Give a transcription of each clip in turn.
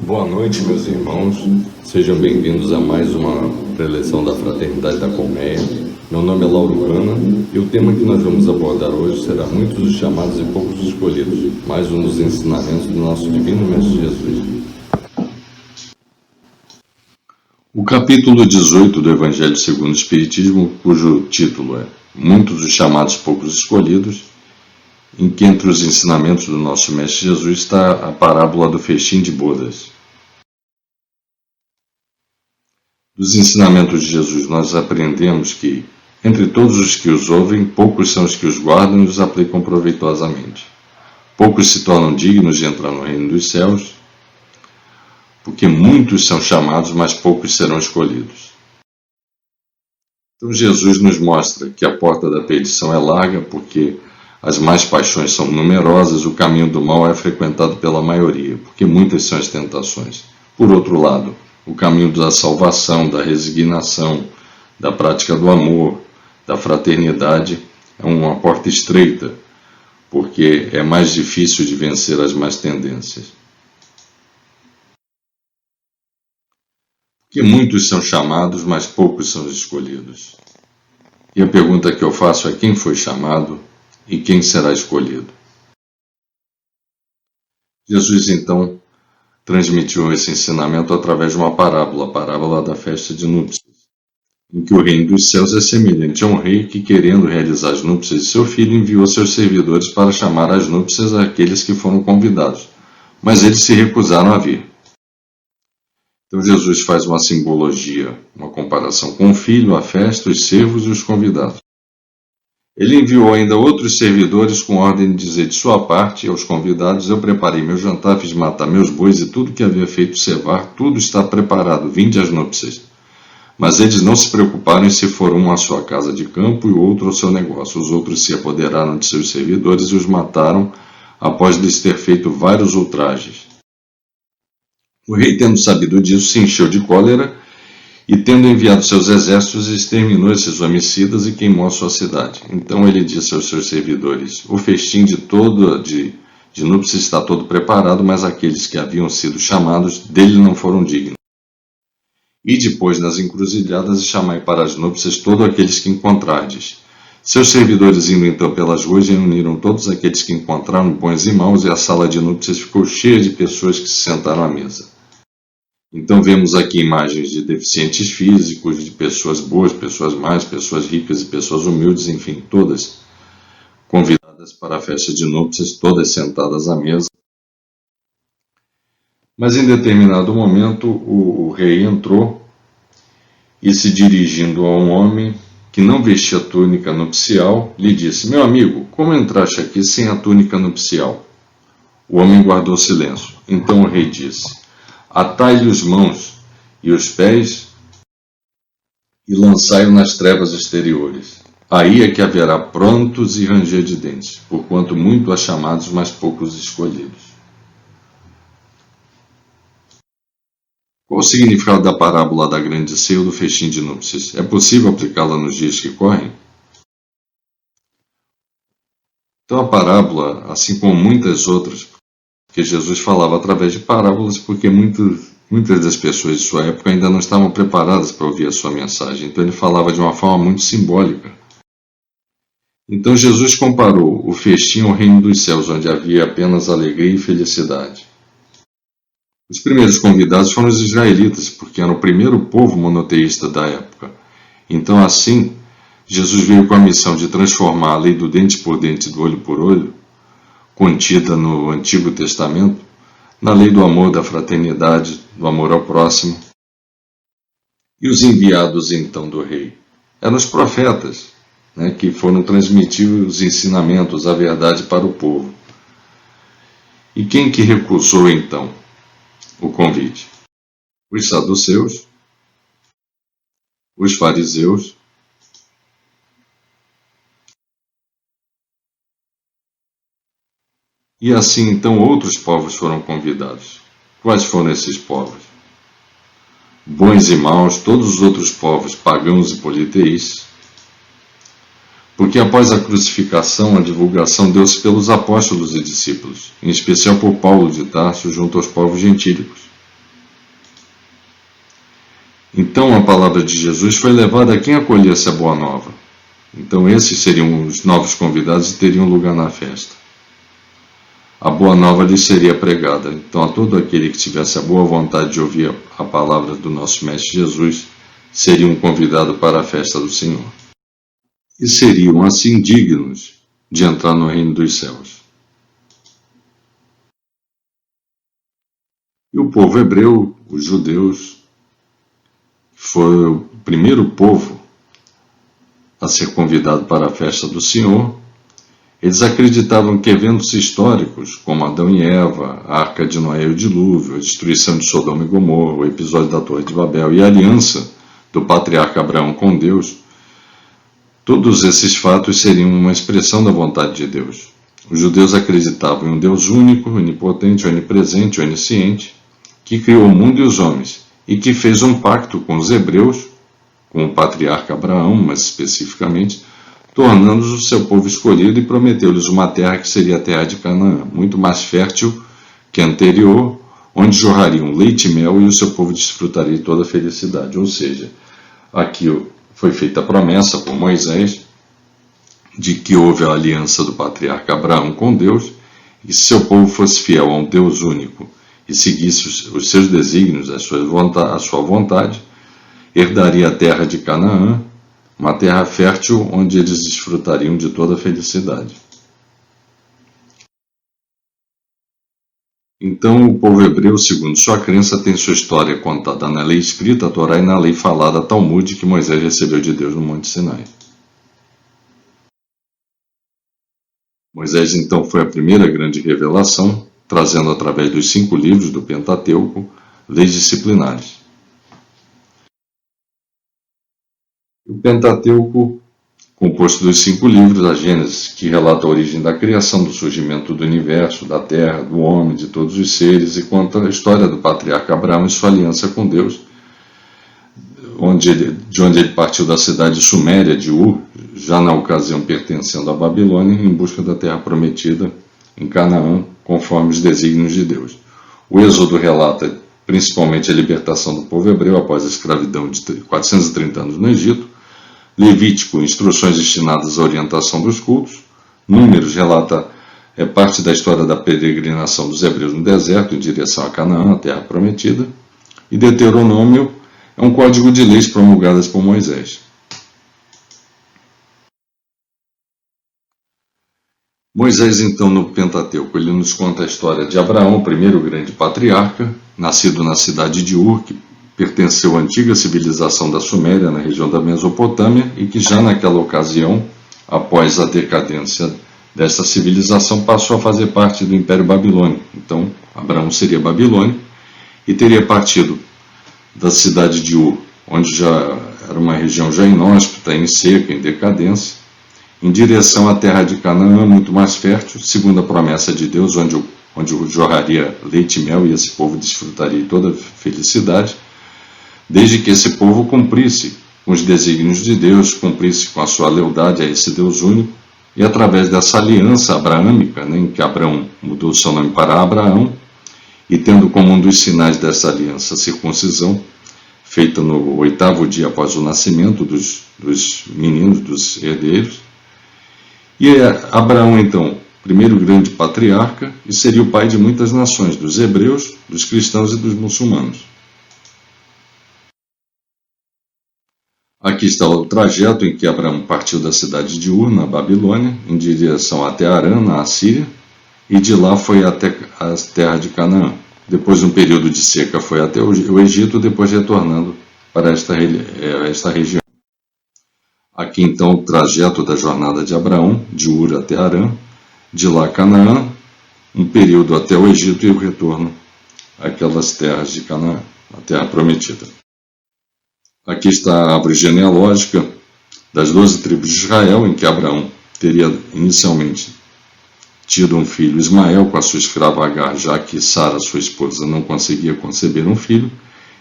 Boa noite, meus irmãos. Sejam bem-vindos a mais uma preleção da Fraternidade da Colmeia. Meu nome é Lauro Cana e o tema que nós vamos abordar hoje será muitos os chamados e poucos os escolhidos, mais um dos ensinamentos do nosso Divino Mestre Jesus. O capítulo 18 do Evangelho segundo o Espiritismo, cujo título é Muitos os chamados, poucos escolhidos, em que entre os ensinamentos do nosso Mestre Jesus está a parábola do festim de bodas. Dos ensinamentos de Jesus nós aprendemos que, entre todos os que os ouvem, poucos são os que os guardam e os aplicam proveitosamente. Poucos se tornam dignos de entrar no reino dos céus, porque muitos são chamados, mas poucos serão escolhidos. Então Jesus nos mostra que a porta da perdição é larga, porque as más paixões são numerosas, o caminho do mal é frequentado pela maioria, porque muitas são as tentações. Por outro lado, o caminho da salvação, da resignação, da prática do amor, da fraternidade é uma porta estreita, porque é mais difícil de vencer as más tendências. Porque muitos são chamados, mas poucos são escolhidos. E a pergunta que eu faço é: quem foi chamado e quem será escolhido? Jesus, então, transmitiu esse ensinamento através de uma parábola, a parábola da festa de núpcias, em que o reino dos céus é semelhante a um rei que, querendo realizar as núpcias de seu filho, enviou seus servidores para chamar às núpcias aqueles que foram convidados, mas eles se recusaram a vir. Então Jesus faz uma simbologia, uma comparação com o filho, a festa, os servos e os convidados. Ele enviou ainda outros servidores com ordem de dizer de sua parte aos convidados: eu preparei meu jantar, fiz matar meus bois e tudo que havia feito cevar, tudo está preparado, vinde às núpcias. Mas eles não se preocuparam em se for um à sua casa de campo e o outro ao seu negócio. Os outros se apoderaram de seus servidores e os mataram após lhes ter feito vários ultrajes. O rei, tendo sabido disso, se encheu de cólera e, tendo enviado seus exércitos, exterminou esses homicidas e queimou a sua cidade. Então ele disse aos seus servidores: o festim de núpcias está todo preparado, mas aqueles que haviam sido chamados dele não foram dignos. E depois nas encruzilhadas e chamai para as núpcias todos aqueles que encontrardes. Seus servidores, indo então pelas ruas, reuniram todos aqueles que encontraram, bons e maus, e a sala de núpcias ficou cheia de pessoas que se sentaram à mesa. Então vemos aqui imagens de deficientes físicos, de pessoas boas, pessoas más, pessoas ricas e pessoas humildes, enfim, todas convidadas para a festa de núpcias, todas sentadas à mesa. Mas em determinado momento o rei entrou e, se dirigindo a um homem que não vestia túnica nupcial, lhe disse: meu amigo, como entraste aqui sem a túnica nupcial? O homem guardou silêncio. Então o rei disse: atai-lhe as mãos e os pés e lançai-o nas trevas exteriores. Aí é que haverá prantos e ranger de dentes, porquanto muito há chamados, mas poucos escolhidos. Qual o significado da parábola da grande ceia ou do festim de núpcias? É possível aplicá-la nos dias que correm? Então a parábola, assim como muitas outras, porque Jesus falava através de parábolas, porque muitas das pessoas de sua época ainda não estavam preparadas para ouvir a sua mensagem. Então ele falava de uma forma muito simbólica. Então Jesus comparou o festim ao reino dos céus, onde havia apenas alegria e felicidade. Os primeiros convidados foram os israelitas, porque eram o primeiro povo monoteísta da época. Então assim, Jesus veio com a missão de transformar a lei do dente por dente e do olho por olho, contida no Antigo Testamento, na lei do amor, da fraternidade, do amor ao próximo. E os enviados então do rei eram os profetas, que foram transmitir os ensinamentos, a verdade para o povo. E quem que recusou então o convite? Os saduceus, os fariseus, e assim então outros povos foram convidados. Quais foram esses povos? Bons e maus, todos os outros povos, pagãos e politeístas, porque após a crucificação, a divulgação deu-se pelos apóstolos e discípulos, em especial por Paulo de Tarso, junto aos povos gentílicos. então a palavra de Jesus foi levada a quem acolhesse a boa nova. Então esses seriam os novos convidados e teriam lugar na festa. A boa nova lhes seria pregada. Então a todo aquele que tivesse a boa vontade de ouvir a palavra do nosso Mestre Jesus, seria um convidado para a festa do Senhor. E seriam assim dignos de entrar no reino dos céus. E o povo hebreu, os judeus, foi o primeiro povo a ser convidado para a festa do Senhor. Eles acreditavam que eventos históricos, como Adão e Eva, a Arca de Noé e o dilúvio, a destruição de Sodoma e Gomorra, o episódio da Torre de Babel e a aliança do patriarca Abraão com Deus, todos esses fatos seriam uma expressão da vontade de Deus. Os judeus acreditavam em um Deus único, onipotente, onipresente, onisciente, que criou o mundo e os homens, e que fez um pacto com os hebreus, com o patriarca Abraão, mais especificamente, tornando-os o seu povo escolhido e prometeu-lhes uma terra que seria a terra de Canaã, muito mais fértil que a anterior, onde jorrariam leite e mel e o seu povo desfrutaria de toda a felicidade. Ou seja, aqui foi feita a promessa por Moisés de que houve a aliança do patriarca Abraão com Deus, e se seu povo fosse fiel a um Deus único e seguisse os seus desígnios, a sua vontade, herdaria a terra de Canaã, uma terra fértil onde eles desfrutariam de toda a felicidade. Então, o povo hebreu, segundo sua crença, tem sua história contada na lei escrita, a Torá, e na lei falada, Talmud, que Moisés recebeu de Deus no Monte Sinai. Moisés, então, foi a primeira grande revelação, trazendo através dos 5 livros do Pentateuco leis disciplinares. O Pentateuco, composto dos 5 livros, a Gênesis, que relata a origem da criação, do surgimento do universo, da terra, do homem, de todos os seres, e conta a história do patriarca Abraão e sua aliança com Deus, de onde ele partiu da cidade suméria de Ur, já na ocasião pertencendo à Babilônia, em busca da terra prometida em Canaã, conforme os desígnios de Deus. O Êxodo relata principalmente a libertação do povo hebreu após a escravidão de 430 anos no Egito. Levítico, instruções destinadas à orientação dos cultos. Números relata parte da história da peregrinação dos hebreus no deserto em direção a Canaã, a terra prometida. E Deuteronômio é um código de leis promulgadas por Moisés. Moisés, então, no Pentateuco, ele nos conta a história de Abraão, o primeiro grande patriarca, nascido na cidade de Ur, que pertenceu à antiga civilização da Suméria, na região da Mesopotâmia, e que já naquela ocasião, após a decadência dessa civilização, passou a fazer parte do Império Babilônico. Então, Abraão seria babilônico e teria partido da cidade de Ur, onde já era uma região já inóspita, em seca, em decadência, em direção à terra de Canaã, muito mais fértil, segundo a promessa de Deus, onde jorraria leite e mel e esse povo desfrutaria de toda a felicidade, desde que esse povo cumprisse com os desígnios de Deus, cumprisse com a sua lealdade a esse Deus único, e através dessa aliança abraâmica, em que Abraão mudou seu nome para Abraão, e tendo como um dos sinais dessa aliança a circuncisão, feita no 8º dia após o nascimento dos meninos, dos herdeiros. E Abraão, então, primeiro grande patriarca, e seria o pai de muitas nações, dos hebreus, dos cristãos e dos muçulmanos. Aqui está o trajeto em que Abraão partiu da cidade de Ur, na Babilônia, em direção até Harã, na Assíria, e de lá foi até a terra de Canaã. Depois de um período de seca foi até o Egito, depois retornando para esta região. Aqui então o trajeto da jornada de Abraão, de Ur até Harã, de lá a Canaã, um período até o Egito e o retorno àquelas terras de Canaã, a terra prometida. Aqui está a árvore genealógica das 12 tribos de Israel, em que Abraão teria inicialmente tido um filho, Ismael, com a sua escrava Agar, já que Sara, sua esposa, não conseguia conceber um filho.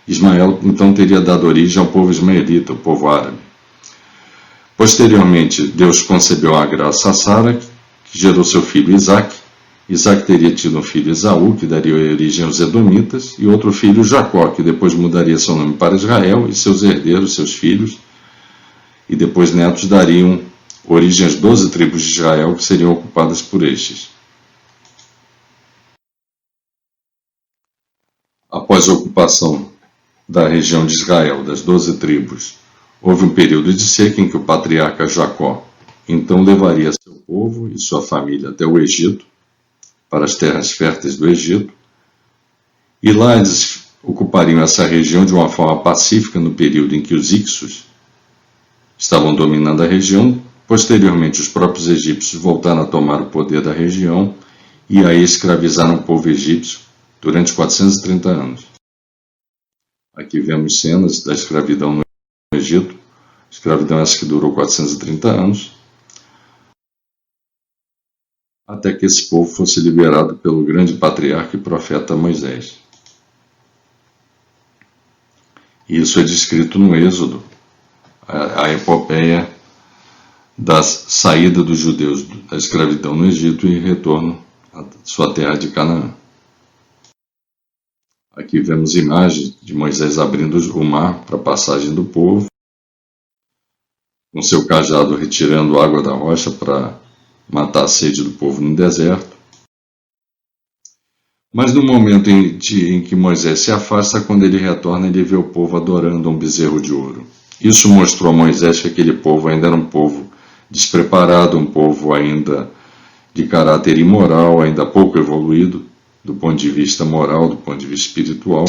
Ismael então teria dado origem ao povo ismaelita, o povo árabe. Posteriormente, Deus concebeu a graça a Sara, que gerou seu filho Isaque, Isaac teria tido um filho, Esaú, que daria origem aos Edomitas, e outro filho, Jacó, que depois mudaria seu nome para Israel, e seus herdeiros, seus filhos, e depois netos, dariam origem às 12 tribos de Israel, que seriam ocupadas por estes. Após a ocupação da região de Israel, das 12 tribos, houve um período de seca em que o patriarca Jacó então levaria seu povo e sua família até o Egito, para as terras férteis do Egito, e lá eles ocupariam essa região de uma forma pacífica no período em que os Hicsos estavam dominando a região. Posteriormente, os próprios egípcios voltaram a tomar o poder da região e aí escravizaram o povo egípcio durante 430 anos. Aqui vemos cenas da escravidão no Egito, escravidão essa que durou 430 anos, até que esse povo fosse liberado pelo grande patriarca e profeta Moisés. Isso é descrito no Êxodo, a epopeia da saída dos judeus da escravidão no Egito e retorno à sua terra de Canaã. Aqui vemos imagens de Moisés abrindo o mar para a passagem do povo, com seu cajado retirando água da rocha para matar a sede do povo no deserto. Mas no momento em que Moisés se afasta, quando ele retorna, ele vê o povo adorando um bezerro de ouro. Isso mostrou a Moisés que aquele povo ainda era um povo despreparado, um povo ainda de caráter imoral, ainda pouco evoluído do ponto de vista moral, do ponto de vista espiritual.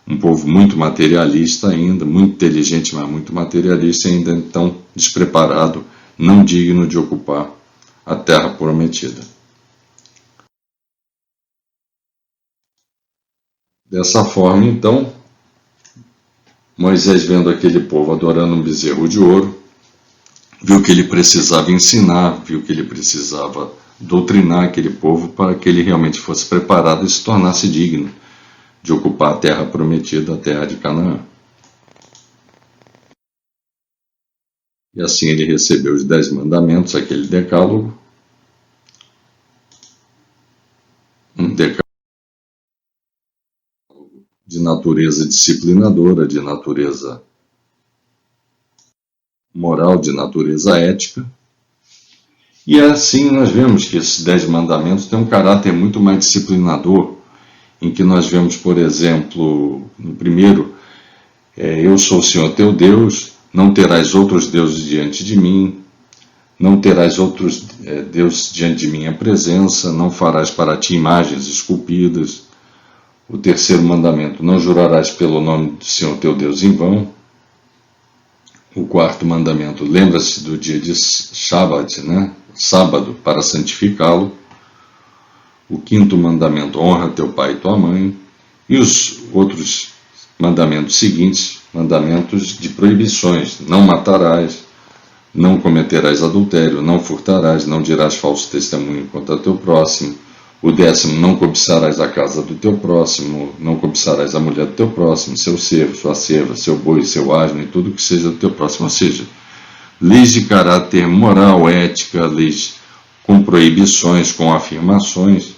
Um povo muito materialista ainda, muito inteligente, mas muito materialista, ainda então despreparado, não digno de ocupar a terra prometida. Dessa forma, então, Moisés, vendo aquele povo adorando um bezerro de ouro, viu que ele precisava ensinar, viu que ele precisava doutrinar aquele povo para que ele realmente fosse preparado e se tornasse digno de ocupar a terra prometida, a terra de Canaã. E assim ele recebeu os 10 mandamentos, aquele decálogo, um decálogo de natureza disciplinadora, de natureza moral, de natureza ética. E assim nós vemos que esses 10 mandamentos têm um caráter muito mais disciplinador, em que nós vemos, por exemplo, no primeiro, eu sou o Senhor teu Deus, não terás outros deuses diante de mim, não terás outros deuses diante de minha presença, não farás para ti imagens esculpidas. O terceiro mandamento, não jurarás pelo nome do Senhor teu Deus em vão. O quarto mandamento, lembra-se do dia de Shabbat, sábado, para santificá-lo. O quinto mandamento, honra teu pai e tua mãe. E os outros mandamentos seguintes, mandamentos de proibições, não matarás, não cometerás adultério, não furtarás, não dirás falso testemunho contra teu próximo. O 10º, não cobiçarás a casa do teu próximo, não cobiçarás a mulher do teu próximo, seu servo, sua serva, seu boi, seu asno e tudo que seja do teu próximo. Ou seja, leis de caráter moral, ética, leis com proibições, com afirmações,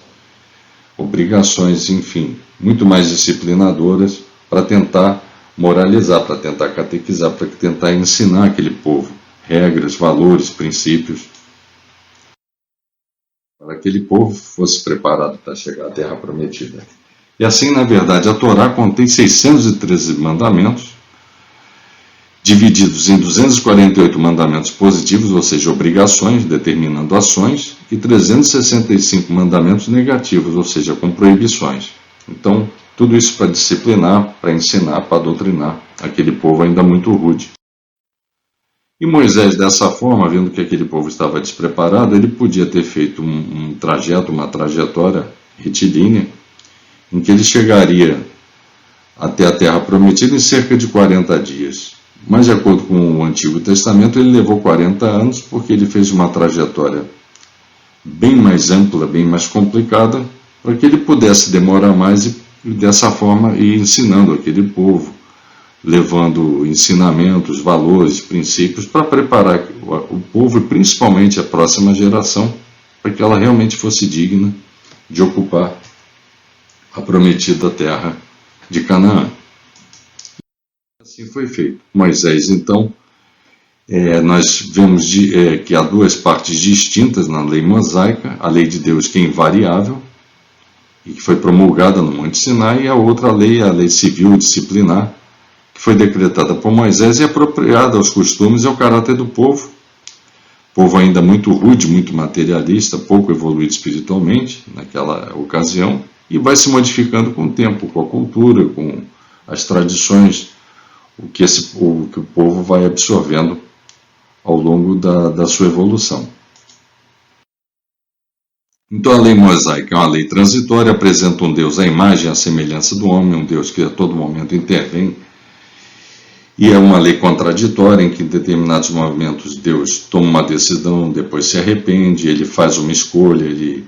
obrigações, enfim, muito mais disciplinadoras para tentar moralizar, para tentar catequizar, para tentar ensinar aquele povo regras, valores, princípios, para que aquele povo fosse preparado para chegar à terra prometida. E assim, na verdade, a Torá contém 613 mandamentos, divididos em 248 mandamentos positivos, ou seja, obrigações, determinando ações, e 365 mandamentos negativos, ou seja, com proibições. Então, tudo isso para disciplinar, para ensinar, para doutrinar aquele povo ainda muito rude. E Moisés, dessa forma, vendo que aquele povo estava despreparado, ele podia ter feito um trajeto, uma trajetória retilínea, em que ele chegaria até a terra prometida em cerca de 40 dias. Mas, de acordo com o Antigo Testamento, ele levou 40 anos, porque ele fez uma trajetória bem mais ampla, bem mais complicada, para que ele pudesse demorar mais e, dessa forma, ir ensinando aquele povo, levando ensinamentos, valores, princípios, para preparar o povo e principalmente a próxima geração, para que ela realmente fosse digna de ocupar a prometida terra de Canaã. Assim foi feito. Moisés, então, nós vemos que há duas partes distintas na lei mosaica, a lei de Deus que é invariável, e que foi promulgada no Monte Sinai, e a outra lei, a lei civil disciplinar, que foi decretada por Moisés e apropriada aos costumes e ao caráter do povo. Povo ainda muito rude, muito materialista, pouco evoluído espiritualmente naquela ocasião, e vai se modificando com o tempo, com a cultura, com as tradições, o que o povo vai absorvendo ao longo da sua evolução. Então a lei mosaica é uma lei transitória, apresenta um Deus à imagem e à semelhança do homem, um Deus que a todo momento intervém, e é uma lei contraditória em que em determinados momentos Deus toma uma decisão, depois se arrepende, ele faz uma escolha, ele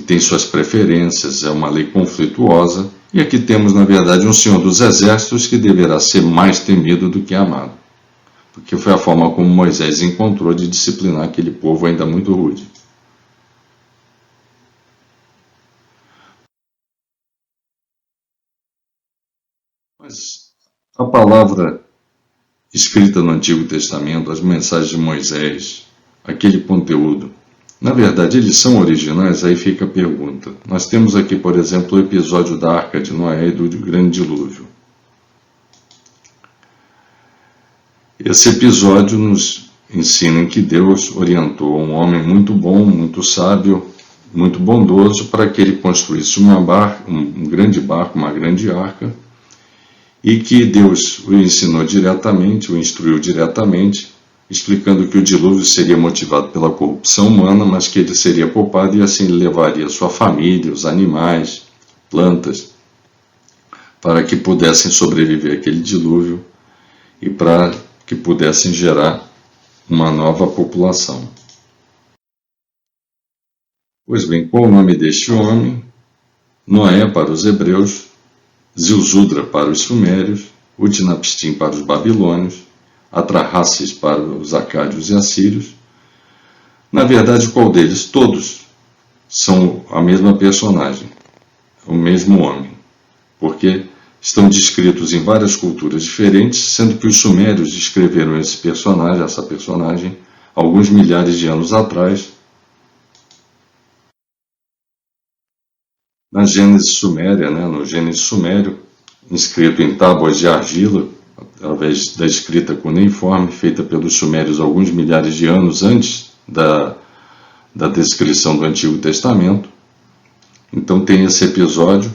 tem suas preferências, é uma lei conflituosa, e aqui temos na verdade um Senhor dos Exércitos que deverá ser mais temido do que amado, porque foi a forma como Moisés encontrou de disciplinar aquele povo ainda muito rude. Mas a palavra escrita no Antigo Testamento, as mensagens de Moisés, aquele conteúdo, na verdade eles são originais? Aí fica a pergunta. Nós temos aqui, por exemplo, o episódio da Arca de Noé e do Grande Dilúvio. Esse episódio nos ensina que Deus orientou um homem muito bom, muito sábio, muito bondoso para que ele construísse um grande barco, uma grande arca, e que Deus o ensinou diretamente, o instruiu diretamente, explicando que o dilúvio seria motivado pela corrupção humana, mas que ele seria poupado e assim ele levaria sua família, os animais, plantas, para que pudessem sobreviver àquele dilúvio e para que pudessem gerar uma nova população. Pois bem, qual o nome deste homem? Noé para os hebreus, Zilzudra para os sumérios, Utnapishtim para os babilônios, Atrahasis para os acádios e assírios. Na verdade, qual deles? Todos são a mesma personagem, o mesmo homem, porque estão descritos em várias culturas diferentes, sendo que os sumérios descreveram essa personagem, alguns milhares de anos atrás, na Gênese Suméria, no Gênese Sumério, inscrito em tábuas de argila, através da escrita cuneiforme, feita pelos sumérios alguns milhares de anos antes da descrição do Antigo Testamento. Então tem esse episódio,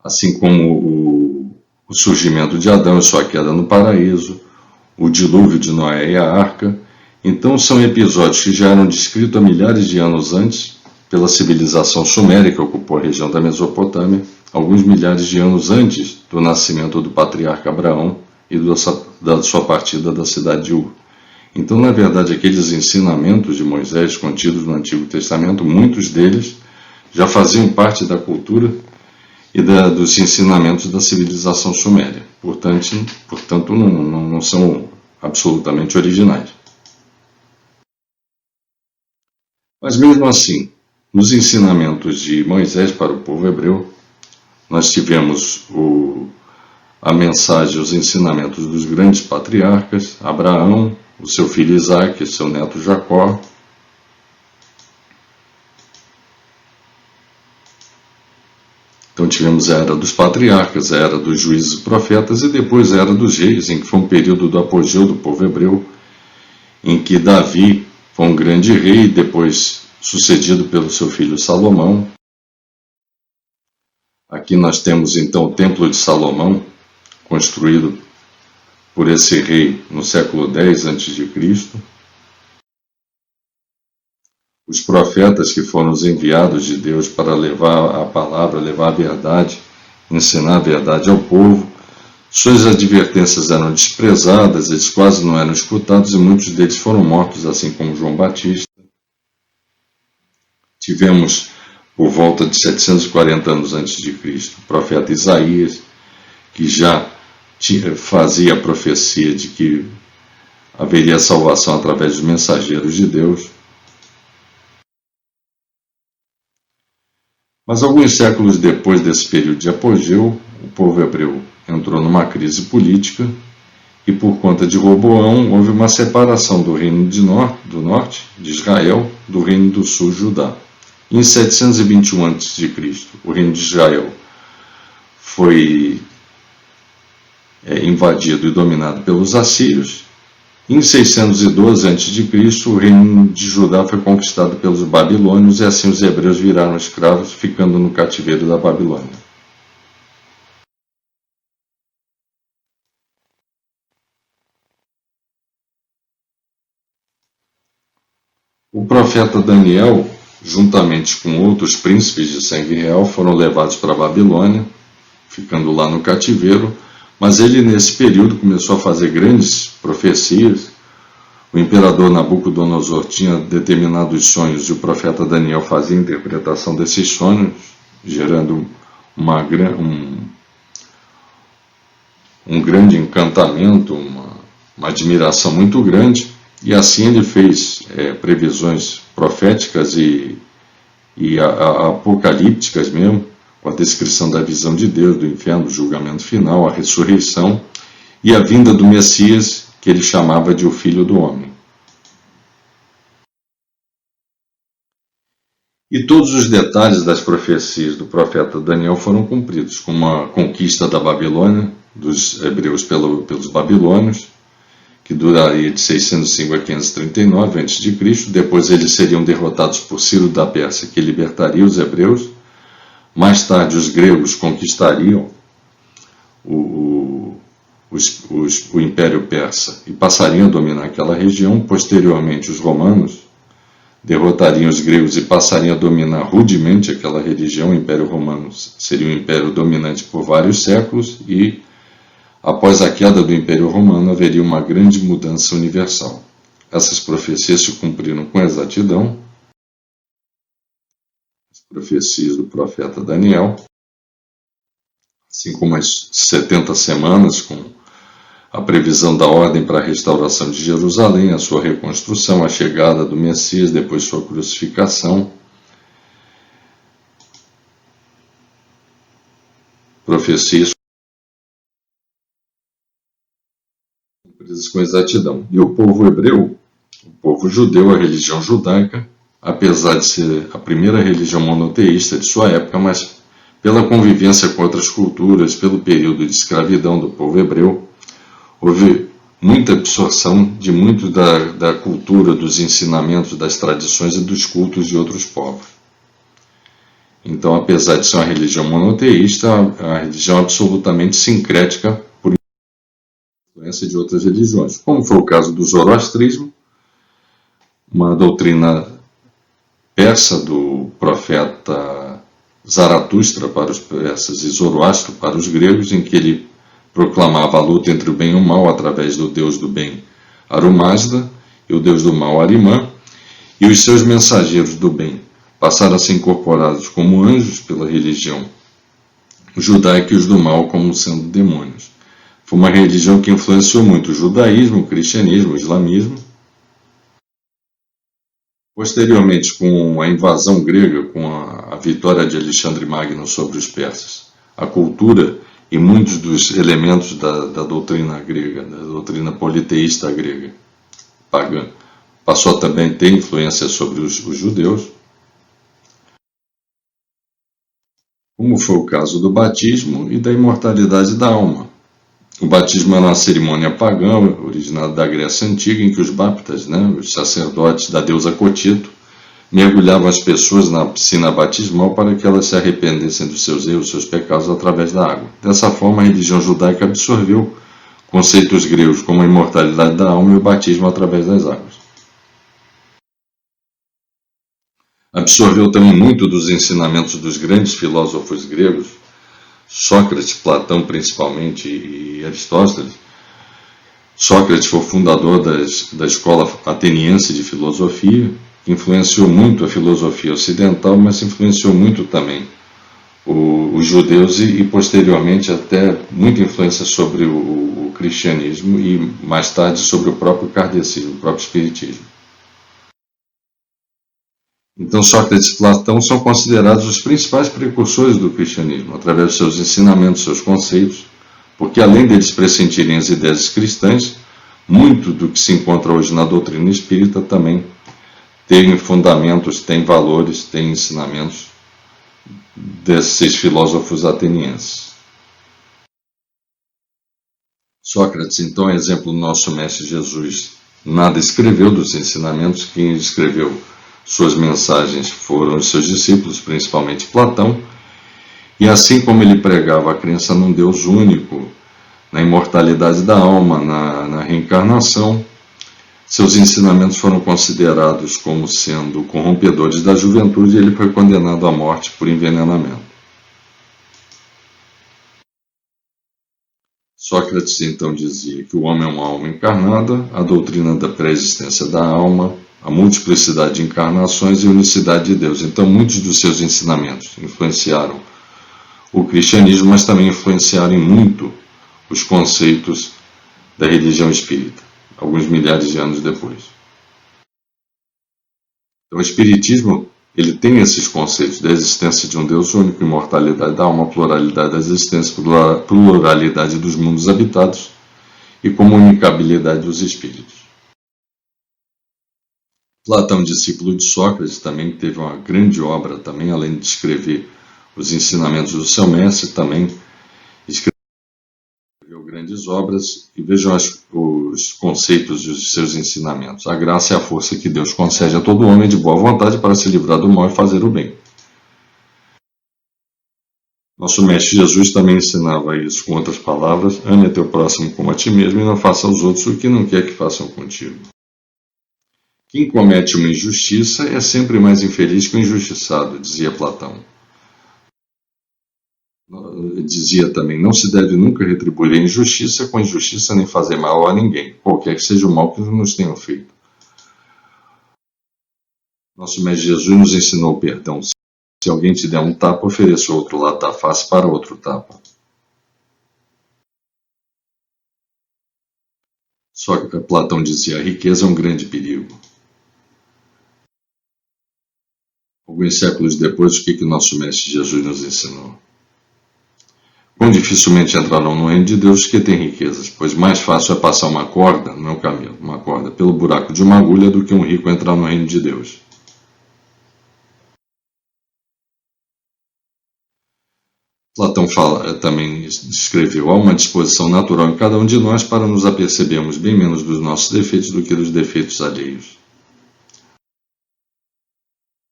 assim como o surgimento de Adão e sua queda no paraíso, o dilúvio de Noé e a arca. Então são episódios que já eram descritos há milhares de anos antes pela civilização suméria que ocupou a região da Mesopotâmia, alguns milhares de anos antes do nascimento do patriarca Abraão e da sua partida da cidade de Ur. Então, na verdade, aqueles ensinamentos de Moisés contidos no Antigo Testamento, muitos deles já faziam parte da cultura e dos ensinamentos da civilização suméria. Portanto não são absolutamente originais. Mas mesmo assim, nos ensinamentos de Moisés para o povo hebreu, nós tivemos a mensagem, os ensinamentos dos grandes patriarcas, Abraão, o seu filho Isaque, seu neto Jacó. Então tivemos a era dos patriarcas, a era dos juízes e profetas e depois a era dos reis, em que foi um período do apogeu do povo hebreu, em que Davi foi um grande rei, depois sucedido pelo seu filho Salomão. Aqui nós temos então o Templo de Salomão, construído por esse rei no século X a.C. Os profetas que foram os enviados de Deus para levar a palavra, levar a verdade, ensinar a verdade ao povo. Suas advertências eram desprezadas, eles quase não eram escutados e muitos deles foram mortos, assim como João Batista. Tivemos, por volta de 740 anos antes de Cristo, o profeta Isaías, que já fazia a profecia de que haveria salvação através dos mensageiros de Deus. Mas alguns séculos depois desse período de apogeu, o povo hebreu entrou numa crise política e, por conta de Roboão, houve uma separação do reino do norte, de Israel, do reino do sul, Judá. Em 721 a.C., o reino de Israel foi invadido e dominado pelos assírios. Em 612 a.C., o reino de Judá foi conquistado pelos babilônios e assim os hebreus viraram escravos, ficando no cativeiro da Babilônia. O profeta Daniel, juntamente com outros príncipes de sangue real, foram levados para a Babilônia, ficando lá no cativeiro, mas ele nesse período começou a fazer grandes profecias. O imperador Nabucodonosor tinha determinados sonhos e o profeta Daniel fazia a interpretação desses sonhos, gerando um grande encantamento, uma admiração muito grande, e assim ele fez previsões proféticas e apocalípticas mesmo, com a descrição da visão de Deus, do inferno, do julgamento final, a ressurreição e a vinda do Messias, que ele chamava de o Filho do Homem. E todos os detalhes das profecias do profeta Daniel foram cumpridos, como a conquista da Babilônia, dos hebreus pelos babilônios, que duraria de 605 a 539 a.C. Depois eles seriam derrotados por Ciro da Pérsia, que libertaria os hebreus. Mais tarde, os gregos conquistariam o Império Persa e passariam a dominar aquela região. Posteriormente, os romanos derrotariam os gregos e passariam a dominar rudemente aquela região. O Império Romano seria um império dominante por vários séculos e, após a queda do Império Romano, haveria uma grande mudança universal. Essas profecias se cumpriram com exatidão. As profecias do profeta Daniel, assim como as 70 semanas, com a previsão da ordem para a restauração de Jerusalém, a sua reconstrução, a chegada do Messias, depois sua crucificação. Profecias cumpridas com exatidão. E o povo hebreu, o povo judeu, a religião judaica, apesar de ser a primeira religião monoteísta de sua época, mas pela convivência com outras culturas, pelo período de escravidão do povo hebreu, houve muita absorção de muito da cultura, dos ensinamentos, das tradições e dos cultos de outros povos. Então, apesar de ser uma religião monoteísta, a religião é absolutamente sincrética por influência de outras religiões, como foi o caso do zoroastrismo, uma doutrina persa do profeta Zaratustra para os persas e Zoroastro para os gregos, em que ele proclamava a luta entre o bem e o mal através do deus do bem Aru-Mazda e o deus do mal Arimã, e os seus mensageiros do bem passaram a ser incorporados como anjos pela religião judaica e os do mal como sendo demônios. Foi uma religião que influenciou muito o judaísmo, o cristianismo, o islamismo. Posteriormente, com a invasão grega, com a vitória de Alexandre Magno sobre os persas, a cultura e muitos dos elementos da doutrina grega, da doutrina politeísta grega, pagã, passou a também ter influência sobre os judeus, como foi o caso do batismo e da imortalidade da alma. O batismo era uma cerimônia pagã, originada da Grécia Antiga, em que os baptas, os sacerdotes da deusa Cotito, mergulhavam as pessoas na piscina batismal para que elas se arrependessem dos seus erros, seus pecados, através da água. Dessa forma, a religião judaica absorveu conceitos gregos como a imortalidade da alma e o batismo através das águas. Absorveu também muito dos ensinamentos dos grandes filósofos gregos, Sócrates, Platão principalmente e Aristóteles. Sócrates foi o fundador da escola ateniense de filosofia, que influenciou muito a filosofia ocidental, mas influenciou muito também os judeus e posteriormente até muita influência sobre o cristianismo e mais tarde sobre o próprio kardecismo, o próprio espiritismo. Então, Sócrates e Platão são considerados os principais precursores do cristianismo, através de seus ensinamentos, seus conceitos, porque além deles pressentirem as ideias cristãs, muito do que se encontra hoje na doutrina espírita também tem fundamentos, tem valores, tem ensinamentos desses filósofos atenienses. Sócrates, então, é exemplo do nosso mestre Jesus. Nada escreveu dos ensinamentos, quem escreveu suas mensagens foram os seus discípulos, principalmente Platão, e assim como ele pregava a crença num Deus único, na imortalidade da alma, na reencarnação, seus ensinamentos foram considerados como sendo corrompedores da juventude e ele foi condenado à morte por envenenamento. Sócrates então dizia que o homem é uma alma encarnada, a doutrina da pré-existência da alma, a multiplicidade de encarnações e a unicidade de Deus. Então muitos dos seus ensinamentos influenciaram o cristianismo, mas também influenciaram muito os conceitos da religião espírita, alguns milhares de anos depois. Então, o espiritismo ele tem esses conceitos da existência de um Deus único, imortalidade da alma, pluralidade da existência, pluralidade dos mundos habitados e comunicabilidade dos espíritos. Platão, discípulo de Sócrates, também teve uma grande obra, também além de escrever os ensinamentos do seu mestre, também escreveu grandes obras e vejam os conceitos dos seus ensinamentos. A graça é a força que Deus concede a todo homem de boa vontade para se livrar do mal e fazer o bem. Nosso mestre Jesus também ensinava isso com outras palavras: ame a teu próximo como a ti mesmo e não faça aos outros o que não quer que façam contigo. Quem comete uma injustiça é sempre mais infeliz que o injustiçado, dizia Platão. Dizia também, não se deve nunca retribuir a injustiça com injustiça nem fazer mal a ninguém, qualquer que seja o mal que nos tenham feito. Nosso mestre Jesus nos ensinou o perdão. Se alguém te der um tapa, ofereça o outro lado da face para outro tapa. Só que Platão dizia, a riqueza é um grande perigo. Alguns séculos depois, o que nosso mestre Jesus nos ensinou? Quão dificilmente entrarão no reino de Deus os que têm riquezas, pois mais fácil é passar uma corda, não é um camelo, uma corda, pelo buraco de uma agulha do que um rico entrar no reino de Deus. Platão também escreveu, há uma disposição natural em cada um de nós para nos apercebermos bem menos dos nossos defeitos do que dos defeitos alheios.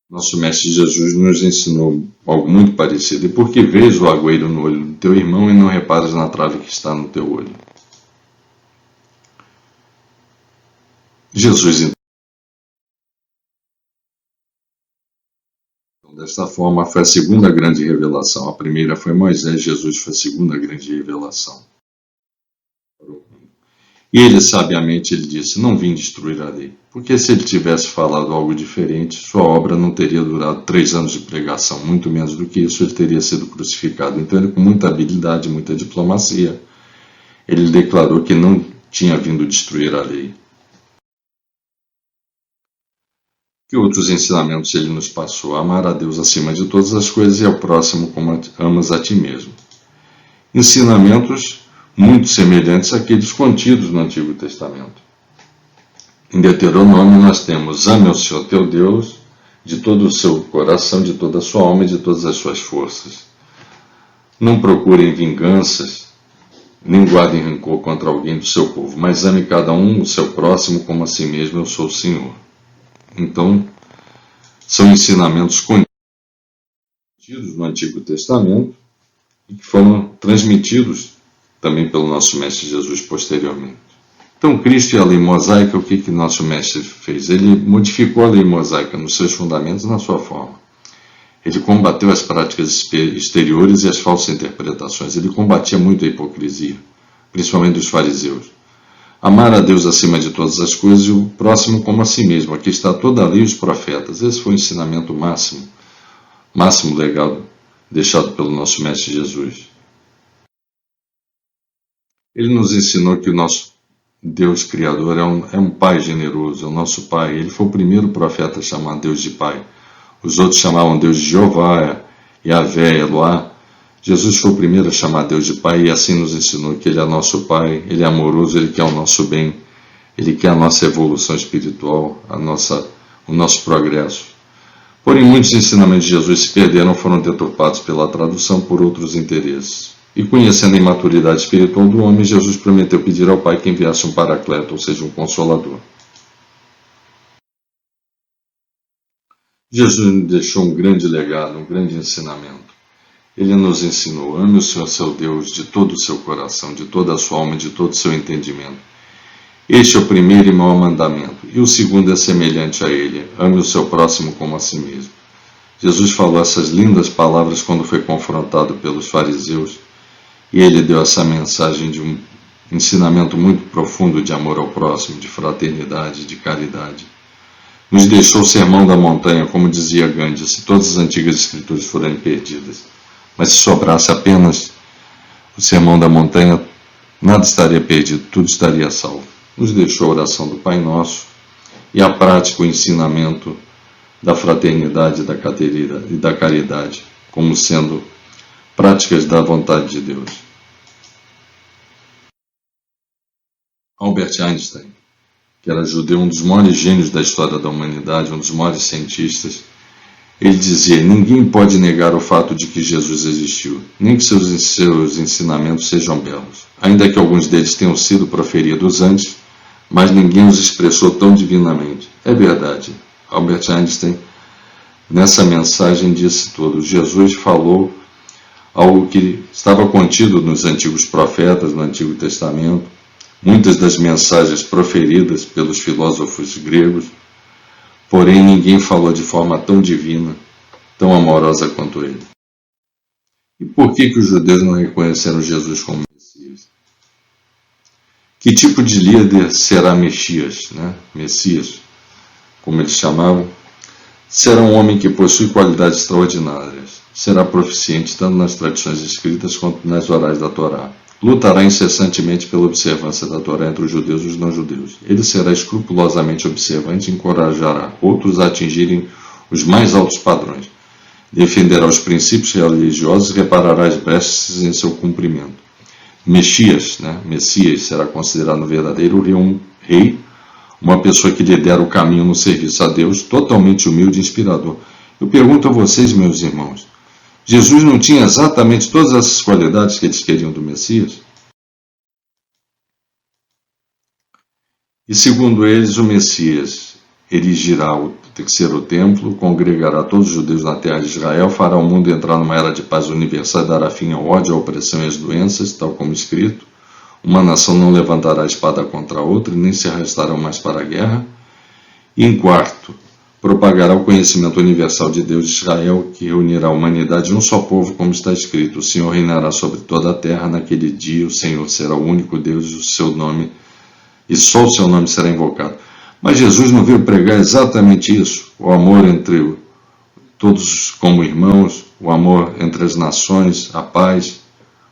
Nosso mestre Jesus nos ensinou algo muito parecido. E por que vês o agüeiro no olho do teu irmão e não reparas na trave que está no teu olho? Jesus, então, desta forma, foi a segunda grande revelação. A primeira foi Moisés, Jesus foi a segunda grande revelação. E ele, sabiamente, ele disse, não vim destruir a lei. Porque se ele tivesse falado algo diferente, sua obra não teria durado 3 anos de pregação. Muito menos do que isso, ele teria sido crucificado. Então, ele, com muita habilidade, muita diplomacia, ele declarou que não tinha vindo destruir a lei. Que outros ensinamentos ele nos passou? Amar a Deus acima de todas as coisas e ao próximo como amas a ti mesmo. Ensinamentos muito semelhantes àqueles contidos no Antigo Testamento. Em Deuteronômio nós temos, ame ao Senhor teu Deus de todo o seu coração, de toda a sua alma e de todas as suas forças. Não procurem vinganças, nem guardem rancor contra alguém do seu povo, mas ame cada um o seu próximo como a si mesmo, eu sou o Senhor. Então, são ensinamentos contidos no Antigo Testamento e que foram transmitidos também pelo nosso Mestre Jesus posteriormente. Então, Cristo e a lei mosaica, o que nosso Mestre fez? Ele modificou a lei mosaica nos seus fundamentos e na sua forma. Ele combateu as práticas exteriores e as falsas interpretações. Ele combatia muito a hipocrisia, principalmente dos fariseus. Amar a Deus acima de todas as coisas e o próximo como a si mesmo. Aqui está toda a lei e os profetas. Esse foi o ensinamento máximo legado deixado pelo nosso Mestre Jesus. Ele nos ensinou que o nosso Deus Criador é um Pai generoso, é o nosso Pai. Ele foi o primeiro profeta a chamar Deus de Pai. Os outros chamavam Deus de Jeová, Yahvé, Eloá. Jesus foi o primeiro a chamar Deus de Pai e assim nos ensinou que Ele é nosso Pai, Ele é amoroso, Ele quer o nosso bem, Ele quer a nossa evolução espiritual, o nosso progresso. Porém, muitos ensinamentos de Jesus se perderam ou foram deturpados pela tradução por outros interesses. E conhecendo a imaturidade espiritual do homem, Jesus prometeu pedir ao Pai que enviasse um paracleto, ou seja, um consolador. Jesus nos deixou um grande legado, um grande ensinamento. Ele nos ensinou: ame o Senhor seu Deus de todo o seu coração, de toda a sua alma, de todo o seu entendimento. Este é o primeiro e maior mandamento, e o segundo é semelhante a ele: ame o seu próximo como a si mesmo. Jesus falou essas lindas palavras quando foi confrontado pelos fariseus, e ele deu essa mensagem de um ensinamento muito profundo de amor ao próximo, de fraternidade, de caridade. Nos deixou o sermão da montanha, como dizia Gandhi, se todas as antigas escrituras forem perdidas. Mas se sobrasse apenas o sermão da montanha, nada estaria perdido, tudo estaria salvo. Nos deixou a oração do Pai Nosso e a prática, o ensinamento da fraternidade e da caridade, como sendo práticas da vontade de Deus. Albert Einstein, que era judeu, um dos maiores gênios da história da humanidade, um dos maiores cientistas, ele dizia: ninguém pode negar o fato de que Jesus existiu, nem que seus ensinamentos sejam belos, ainda que alguns deles tenham sido proferidos antes, mas ninguém os expressou tão divinamente. É verdade. Albert Einstein, nessa mensagem, disse tudo. Jesus falou algo que estava contido nos antigos profetas, no Antigo Testamento, muitas das mensagens proferidas pelos filósofos gregos, porém ninguém falou de forma tão divina, tão amorosa quanto ele. E por que os judeus não reconheceram Jesus como Messias? Que tipo de líder será Messias, Messias, como eles chamavam? Será um homem que possui qualidades extraordinárias, será proficiente tanto nas tradições escritas quanto nas orais da Torá. Lutará incessantemente pela observância da Torá entre os judeus e os não-judeus. Ele será escrupulosamente observante e encorajará outros a atingirem os mais altos padrões. Defenderá os princípios religiosos e reparará as brechas em seu cumprimento. Messias será considerado um verdadeiro rei, uma pessoa que lidera o caminho no serviço a Deus, totalmente humilde e inspirador. Eu pergunto a vocês, meus irmãos, Jesus não tinha exatamente todas essas qualidades que eles queriam do Messias? E segundo eles, o Messias erigirá o terceiro templo, congregará todos os judeus na terra de Israel, fará o mundo entrar numa era de paz universal e dará fim ao ódio, à opressão e às doenças, tal como escrito. Uma nação não levantará a espada contra a outra e nem se arrastarão mais para a guerra. E em quarto, propagará o conhecimento universal de Deus de Israel, que reunirá a humanidade em um só povo, como está escrito: o Senhor reinará sobre toda a terra. Naquele dia o Senhor será o único Deus e só o seu nome será invocado. Mas Jesus não veio pregar exatamente isso: o amor entre todos como irmãos, o amor entre as nações, a paz,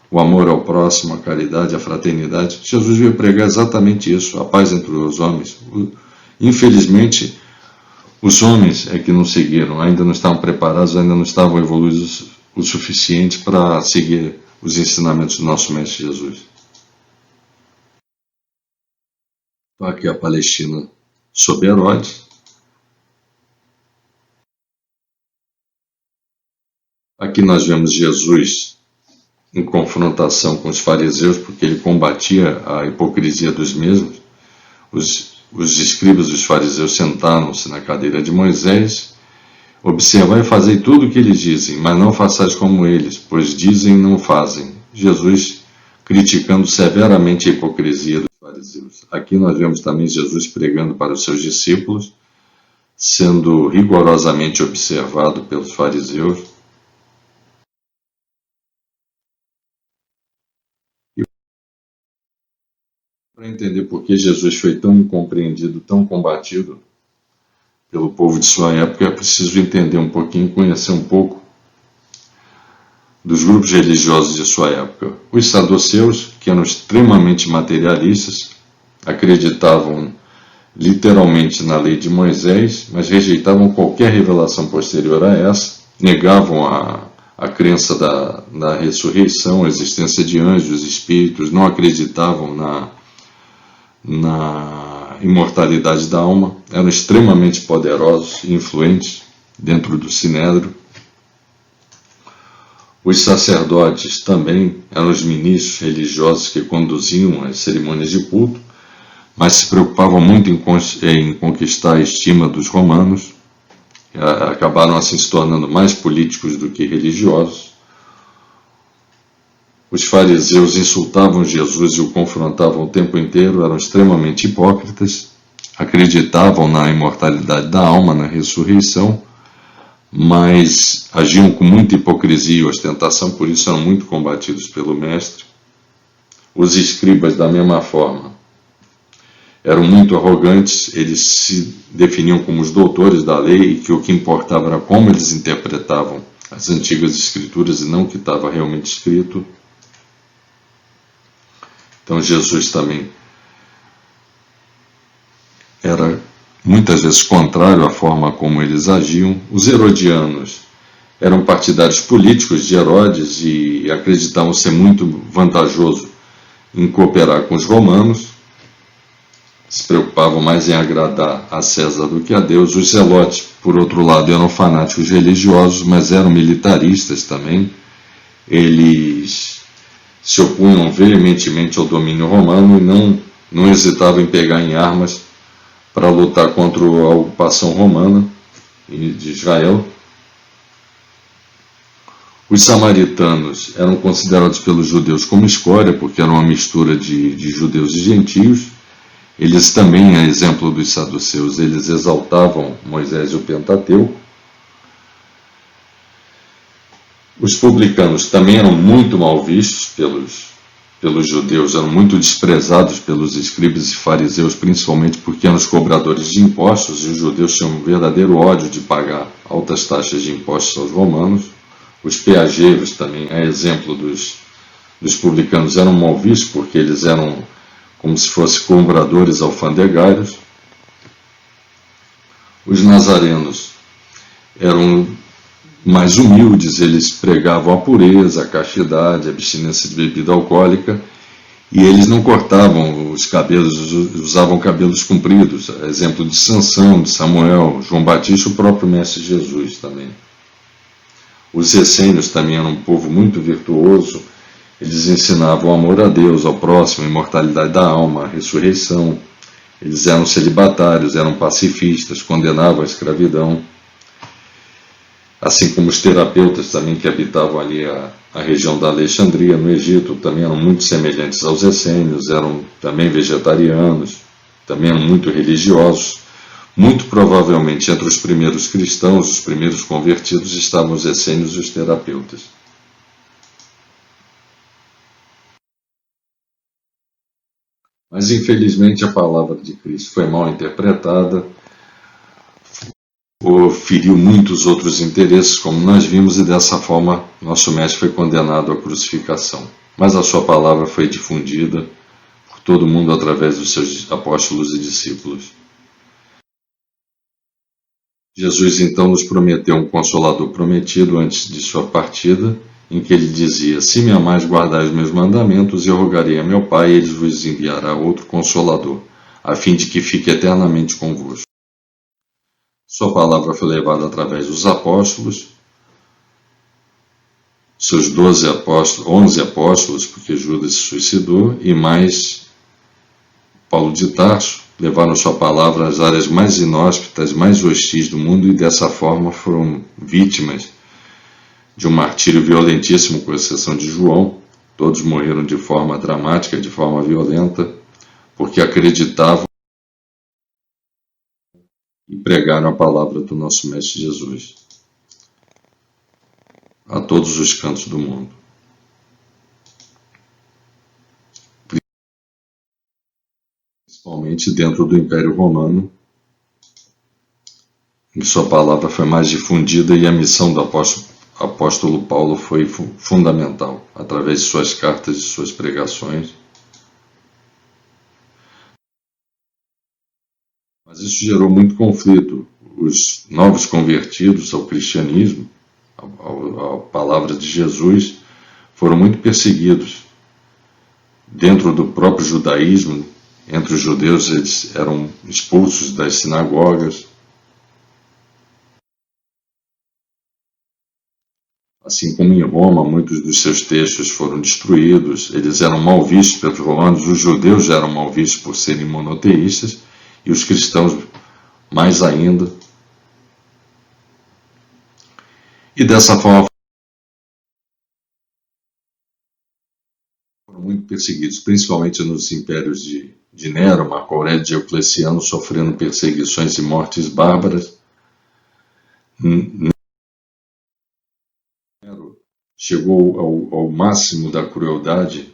o amor ao próximo, a caridade, a fraternidade. Jesus veio pregar exatamente isso: a paz entre os homens. Infelizmente, os homens é que não seguiram, ainda não estavam preparados, ainda não estavam evoluídos o suficiente para seguir os ensinamentos do nosso Mestre Jesus. Então, aqui a Palestina sob Herodes. Aqui nós vemos Jesus em confrontação com os fariseus, porque ele combatia a hipocrisia dos mesmos. Os escribas e os fariseus sentaram-se na cadeira de Moisés. Observai e fazei tudo o que eles dizem, mas não façais como eles, pois dizem e não fazem. Jesus criticando severamente a hipocrisia dos fariseus. Aqui nós vemos também Jesus pregando para os seus discípulos, sendo rigorosamente observado pelos fariseus. Para entender por que Jesus foi tão incompreendido, tão combatido pelo povo de sua época, é preciso entender um pouquinho, conhecer um pouco dos grupos religiosos de sua época. Os saduceus, que eram extremamente materialistas, acreditavam literalmente na lei de Moisés, mas rejeitavam qualquer revelação posterior a essa, negavam a crença da ressurreição, a existência de anjos, espíritos, não acreditavam na imortalidade da alma, eram extremamente poderosos e influentes dentro do Sinédrio. Os sacerdotes também eram os ministros religiosos que conduziam as cerimônias de culto, mas se preocupavam muito em conquistar a estima dos romanos, acabaram assim se tornando mais políticos do que religiosos. Os fariseus insultavam Jesus e o confrontavam o tempo inteiro, eram extremamente hipócritas, acreditavam na imortalidade da alma, na ressurreição, mas agiam com muita hipocrisia e ostentação, por isso eram muito combatidos pelo mestre. Os escribas, da mesma forma, eram muito arrogantes, eles se definiam como os doutores da lei e que o que importava era como eles interpretavam as antigas escrituras e não o que estava realmente escrito. Então Jesus também era muitas vezes contrário à forma como eles agiam. Os herodianos eram partidários políticos de Herodes e acreditavam ser muito vantajoso em cooperar com os romanos, se preocupavam mais em agradar a César do que a Deus. Os zelotes, por outro lado, eram fanáticos religiosos, mas eram militaristas também. Eles se opunham veementemente ao domínio romano e não hesitavam em pegar em armas para lutar contra a ocupação romana de Israel. Os samaritanos eram considerados pelos judeus como escória, porque eram uma mistura de judeus e gentios. Eles também, a exemplo dos saduceus, eles exaltavam Moisés e o Pentateuco. Os publicanos também eram muito mal vistos pelos judeus, eram muito desprezados pelos escribas e fariseus, principalmente porque eram os cobradores de impostos, e os judeus tinham um verdadeiro ódio de pagar altas taxas de impostos aos romanos. Os peageiros também, a exemplo dos publicanos, eram mal vistos porque eles eram como se fossem cobradores alfandegários. Os nazarenos eram mais humildes, eles pregavam a pureza, a castidade, a abstinência de bebida alcoólica, e eles não cortavam os cabelos, usavam cabelos compridos, exemplo de Sansão, de Samuel, João Batista, o próprio Mestre Jesus também. Os essênios também eram um povo muito virtuoso, eles ensinavam o amor a Deus, ao próximo, a imortalidade da alma, a ressurreição. Eles eram celibatários, eram pacifistas, condenavam a escravidão. Assim como os terapeutas também que habitavam ali a região da Alexandria, no Egito, também eram muito semelhantes aos essênios, eram também vegetarianos, também eram muito religiosos. Muito provavelmente entre os primeiros cristãos, os primeiros convertidos, estavam os essênios e os terapeutas. Mas infelizmente a palavra de Cristo foi mal interpretada, ou feriu muitos outros interesses, como nós vimos, e dessa forma nosso mestre foi condenado à crucificação. Mas a sua palavra foi difundida por todo mundo através dos seus apóstolos e discípulos. Jesus então nos prometeu um Consolador prometido antes de sua partida, em que ele dizia: se me amais, guardai os meus mandamentos, eu rogarei a meu Pai, e ele vos enviará outro Consolador, a fim de que fique eternamente convosco. Sua palavra foi levada através dos apóstolos, seus 11 apóstolos, porque Judas se suicidou, e mais Paulo de Tarso, levaram sua palavra às áreas mais inóspitas, mais hostis do mundo, e dessa forma foram vítimas de um martírio violentíssimo, com exceção de João. Todos morreram de forma dramática, de forma violenta, porque acreditavam e pregaram a palavra do nosso Mestre Jesus a todos os cantos do mundo. Principalmente dentro do Império Romano, em que sua palavra foi mais difundida, e a missão do apóstolo Paulo foi fundamental, através de suas cartas e suas pregações. Mas isso gerou muito conflito. Os novos convertidos ao cristianismo, à palavra de Jesus, foram muito perseguidos. Dentro do próprio judaísmo, entre os judeus, eles eram expulsos das sinagogas. Assim como em Roma, muitos dos seus textos foram destruídos, eles eram mal vistos pelos romanos, os judeus eram mal vistos por serem monoteístas, e os cristãos mais ainda. E dessa forma foram muito perseguidos, principalmente nos impérios de Nero, Marco Aurélio e Diocleciano, sofrendo perseguições e mortes bárbaras. Nero chegou ao máximo da crueldade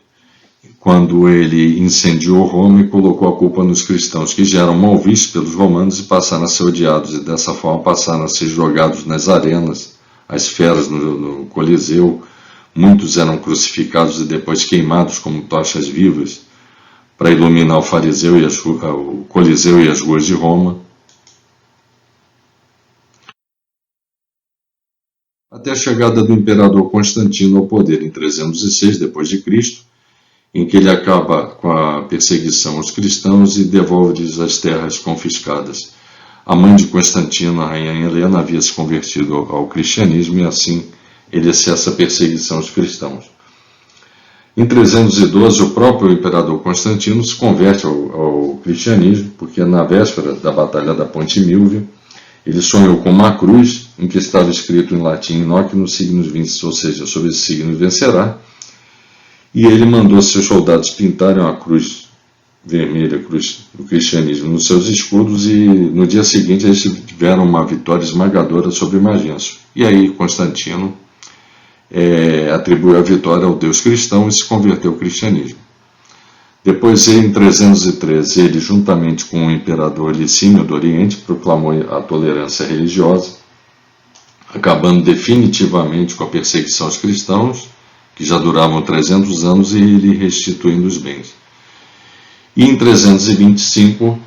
quando ele incendiou Roma e colocou a culpa nos cristãos, que já eram mal vistos pelos romanos e passaram a ser odiados, e dessa forma passaram a ser jogados nas arenas, as feras no Coliseu. Muitos eram crucificados e depois queimados como tochas vivas para iluminar o Coliseu e as ruas de Roma. Até a chegada do imperador Constantino ao poder em 306 d.C., em que ele acaba com a perseguição aos cristãos e devolve-lhes as terras confiscadas. A mãe de Constantino, a rainha Helena, havia se convertido ao cristianismo e assim ele cessa a perseguição aos cristãos. Em 312, o próprio imperador Constantino se converte ao cristianismo, porque na véspera da Batalha da Ponte Milvia, ele sonhou com uma cruz em que estava escrito em latim "Noc nos signos vinces", ou seja, sobre esse signo vencerá, e ele mandou seus soldados pintarem uma cruz vermelha, cruz do cristianismo, nos seus escudos, e no dia seguinte eles tiveram uma vitória esmagadora sobre Magencio. E aí Constantino atribuiu a vitória ao Deus cristão e se converteu ao cristianismo. Depois, em 313, ele, juntamente com o imperador Licínio do Oriente, proclamou a tolerância religiosa, acabando definitivamente com a perseguição aos cristãos, que já duravam 300 anos, e ele restituindo os bens. E em 325,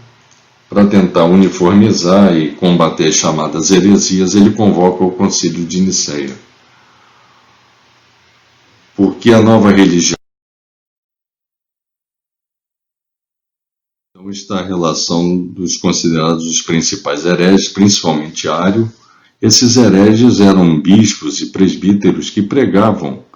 para tentar uniformizar e combater as chamadas heresias, ele convoca o Concílio de Nicéia. Porque a nova religião está a relação dos considerados os principais hereges, principalmente Ário. Esses hereges eram bispos e presbíteros que pregavam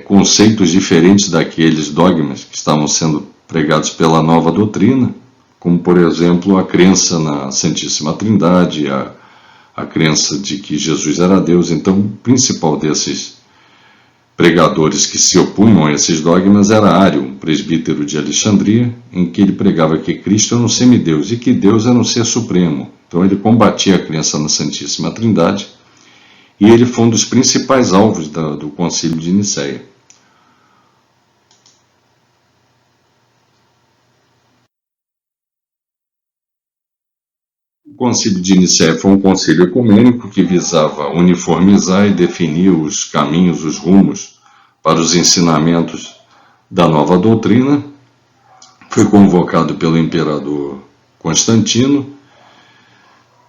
conceitos diferentes daqueles dogmas que estavam sendo pregados pela nova doutrina, como, por exemplo, a crença na Santíssima Trindade, a crença de que Jesus era Deus. Então, o principal desses pregadores que se opunham a esses dogmas era Ário, um presbítero de Alexandria, em que ele pregava que Cristo era um semideus e que Deus era um ser supremo. Então ele combatia a crença na Santíssima Trindade, e ele foi um dos principais alvos do Concílio de Nicéia. O Concílio de Nicéia foi um concílio ecumênico que visava uniformizar e definir os caminhos, os rumos para os ensinamentos da nova doutrina. Foi convocado pelo imperador Constantino,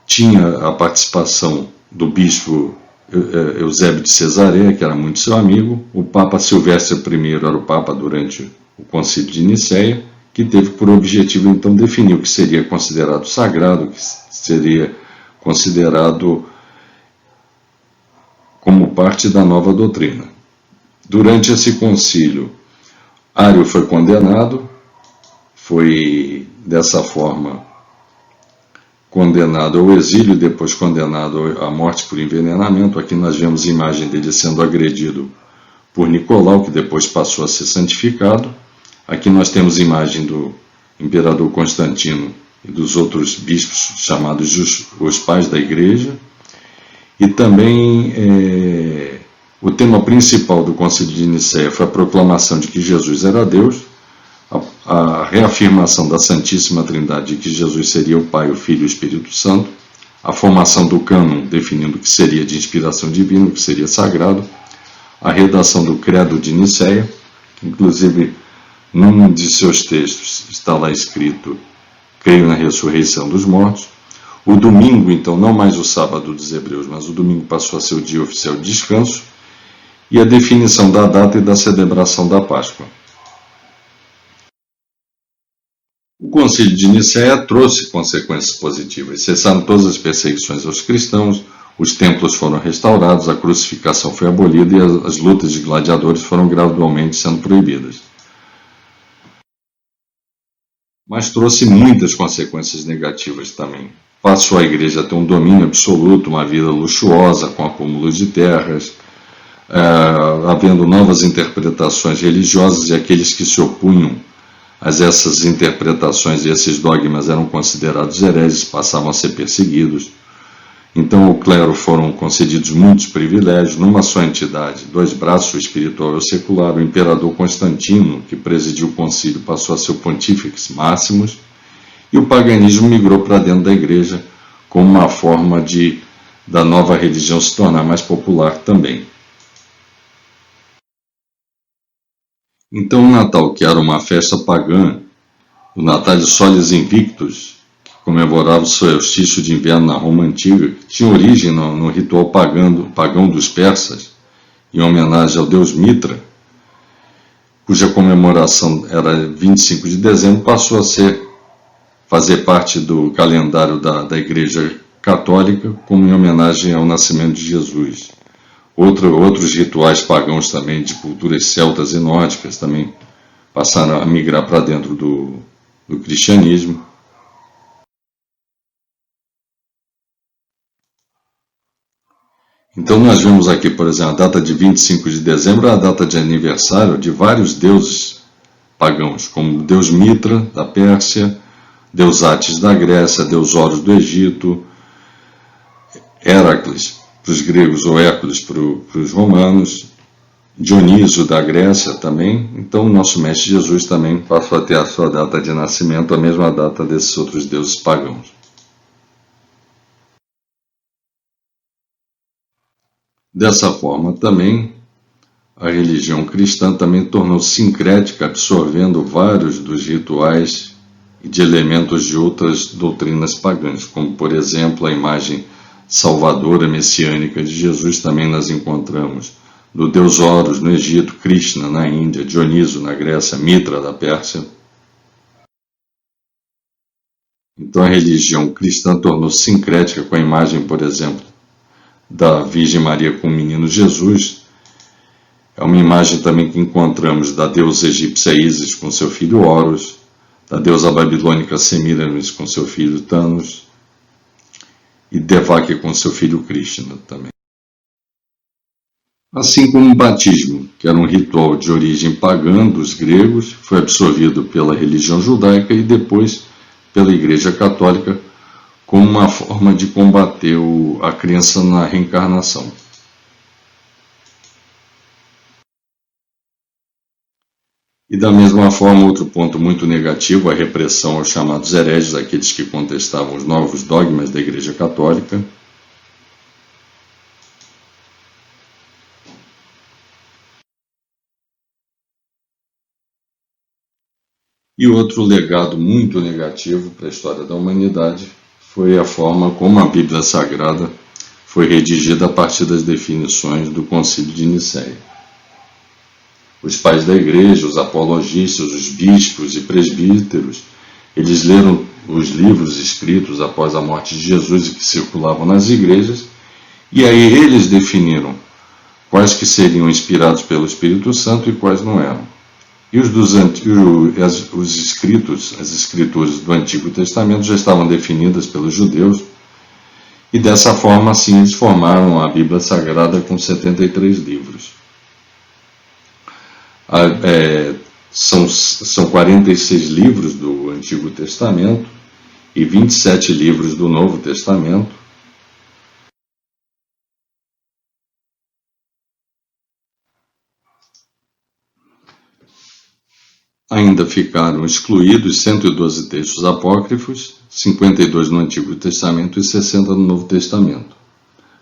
tinha a participação do bispo Eusébio de Cesareia, que era muito seu amigo. O Papa Silvestre I era o Papa durante o Concílio de Nicéia, que teve por objetivo então definir o que seria considerado sagrado, o que seria considerado como parte da nova doutrina. Durante esse concílio, Ário foi condenado, foi dessa forma condenado ao exílio e depois condenado à morte por envenenamento. Aqui nós vemos a imagem dele sendo agredido por Nicolau, que depois passou a ser santificado. Aqui nós temos a imagem do imperador Constantino e dos outros bispos chamados os pais da igreja. E também o tema principal do Concílio de Nicéia foi a proclamação de que Jesus era Deus, a reafirmação da Santíssima Trindade de que Jesus seria o Pai, o Filho e o Espírito Santo, a formação do cânon definindo o que seria de inspiração divina, o que seria sagrado, a redação do Credo de Nicéia, inclusive num de seus textos está lá escrito creio na ressurreição dos mortos. O domingo, então, não mais o sábado dos hebreus, mas o domingo passou a ser o dia oficial de descanso, e a definição da data e da celebração da Páscoa. O Concílio de Nicéia trouxe consequências positivas. Cessaram todas as perseguições aos cristãos, os templos foram restaurados, a crucificação foi abolida e as lutas de gladiadores foram gradualmente sendo proibidas. Mas trouxe muitas consequências negativas também. Passou a igreja a ter um domínio absoluto, uma vida luxuosa, com acúmulo de terras, havendo novas interpretações religiosas, e aqueles que se opunham a essas interpretações e esses dogmas eram considerados hereges, passavam a ser perseguidos. Então, ao clero foram concedidos muitos privilégios, numa só entidade, dois braços, o espiritual e o secular. O imperador Constantino, que presidiu o concílio, passou a ser o Pontífice Máximos, e o paganismo migrou para dentro da igreja como uma forma da nova religião se tornar mais popular também. Então o Natal, que era uma festa pagã, o Natalis Solis Invictus, que comemorava o solstício de inverno na Roma Antiga, que tinha origem no ritual pagão dos persas, em homenagem ao deus Mitra, cuja comemoração era 25 de dezembro, passou a fazer parte do calendário da Igreja Católica, como em homenagem ao nascimento de Jesus. Outros rituais pagãos também, de culturas celtas e nórdicas, também passaram a migrar para dentro do cristianismo. Então nós vemos aqui, por exemplo, a data de 25 de dezembro é a data de aniversário de vários deuses pagãos, como Deus Mitra, da Pérsia, Deus Atis, da Grécia, Deus Horus, do Egito, Heracles, para os gregos, ou Hércules para os romanos, Dioniso da Grécia também. Então o nosso Mestre Jesus também passou a ter a sua data de nascimento, a mesma data desses outros deuses pagãos. Dessa forma também, a religião cristã também tornou-se sincrética, absorvendo vários dos rituais e de elementos de outras doutrinas pagãs, como por exemplo a imagem salvadora messiânica de Jesus, também nós encontramos do deus Horus no Egito, Krishna na Índia, Dioniso na Grécia, Mitra da Pérsia. Então a religião cristã tornou-se sincrética com a imagem, por exemplo, da Virgem Maria com o menino Jesus. É uma imagem também que encontramos da deusa egípcia Ísis com seu filho Horus, da deusa babilônica Semiramis com seu filho Thanos, e Devaki com seu filho Krishna também. Assim como o batismo, que era um ritual de origem pagã dos gregos, foi absorvido pela religião judaica e depois pela Igreja Católica como uma forma de combater a crença na reencarnação. E da mesma forma, outro ponto muito negativo, a repressão aos chamados hereges, aqueles que contestavam os novos dogmas da Igreja Católica. E outro legado muito negativo para a história da humanidade foi a forma como a Bíblia Sagrada foi redigida a partir das definições do Concílio de Nicéia. Os pais da igreja, os apologistas, os bispos e presbíteros, eles leram os livros escritos após a morte de Jesus e que circulavam nas igrejas, e aí eles definiram quais que seriam inspirados pelo Espírito Santo e quais não eram. E os escritos, as escrituras do Antigo Testamento já estavam definidas pelos judeus, e dessa forma, assim, eles formaram a Bíblia Sagrada com 73 livros. São 46 livros do Antigo Testamento e 27 livros do Novo Testamento. Ainda ficaram excluídos 112 textos apócrifos, 52 no Antigo Testamento e 60 no Novo Testamento.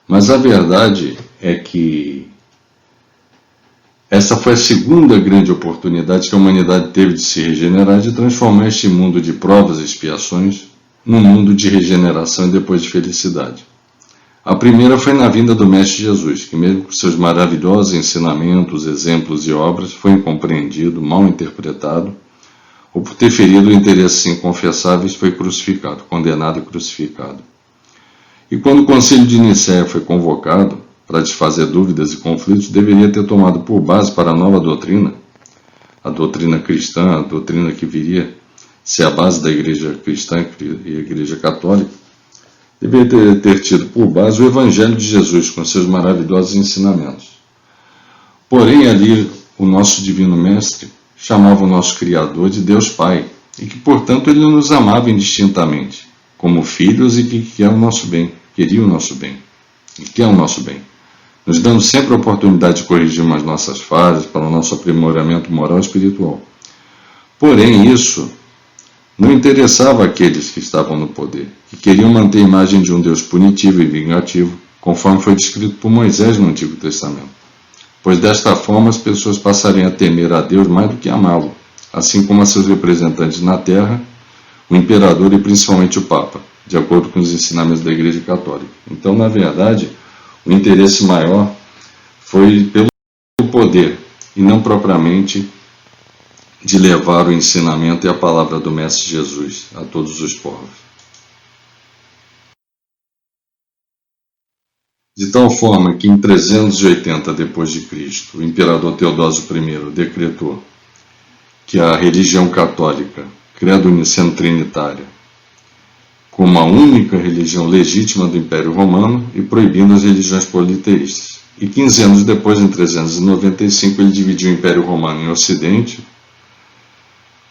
Mas a verdade é que Esta foi a segunda grande oportunidade que a humanidade teve de se regenerar, de transformar este mundo de provas e expiações num mundo de regeneração e depois de felicidade. A primeira foi na vinda do Mestre Jesus, que mesmo com seus maravilhosos ensinamentos, exemplos e obras, foi incompreendido, mal interpretado, ou por ter ferido interesses inconfessáveis, foi crucificado, condenado e crucificado. E quando o Concílio de Nicéia foi convocado para desfazer dúvidas e conflitos, deveria ter tomado por base para a nova doutrina, a doutrina cristã, a doutrina que viria ser a base da Igreja Cristã e a Igreja Católica, deveria ter tido por base o Evangelho de Jesus com seus maravilhosos ensinamentos. Porém, ali o nosso Divino Mestre chamava o nosso Criador de Deus Pai, e que, portanto, ele nos amava indistintamente, como filhos e que quer o nosso bem, queria o nosso bem, e quer o nosso bem, nos dando sempre a oportunidade de corrigirmos as nossas falhas para o nosso aprimoramento moral e espiritual. Porém, isso não interessava àqueles que estavam no poder, que queriam manter a imagem de um Deus punitivo e vingativo, conforme foi descrito por Moisés no Antigo Testamento. Pois desta forma as pessoas passariam a temer a Deus mais do que amá-lo, assim como a seus representantes na terra, o imperador e principalmente o Papa, de acordo com os ensinamentos da Igreja Católica. Então, na verdade, o interesse maior foi pelo poder, e não propriamente de levar o ensinamento e a palavra do Mestre Jesus a todos os povos. De tal forma que em 380 d.C., o imperador Teodósio I decretou que a religião católica, credo niceno-trinitária, como a única religião legítima do Império Romano e proibindo as religiões politeístas. E 15 anos depois, em 395, ele dividiu o Império Romano em Ocidente,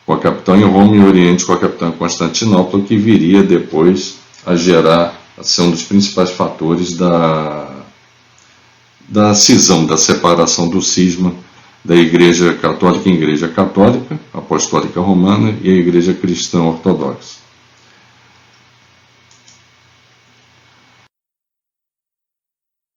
com a capital em Roma, e Oriente, com a capital em Constantinopla, que viria depois a ser um dos principais fatores da cisão, da separação do cisma da Igreja Católica em Igreja Católica, Apostólica Romana, e a Igreja Cristã Ortodoxa.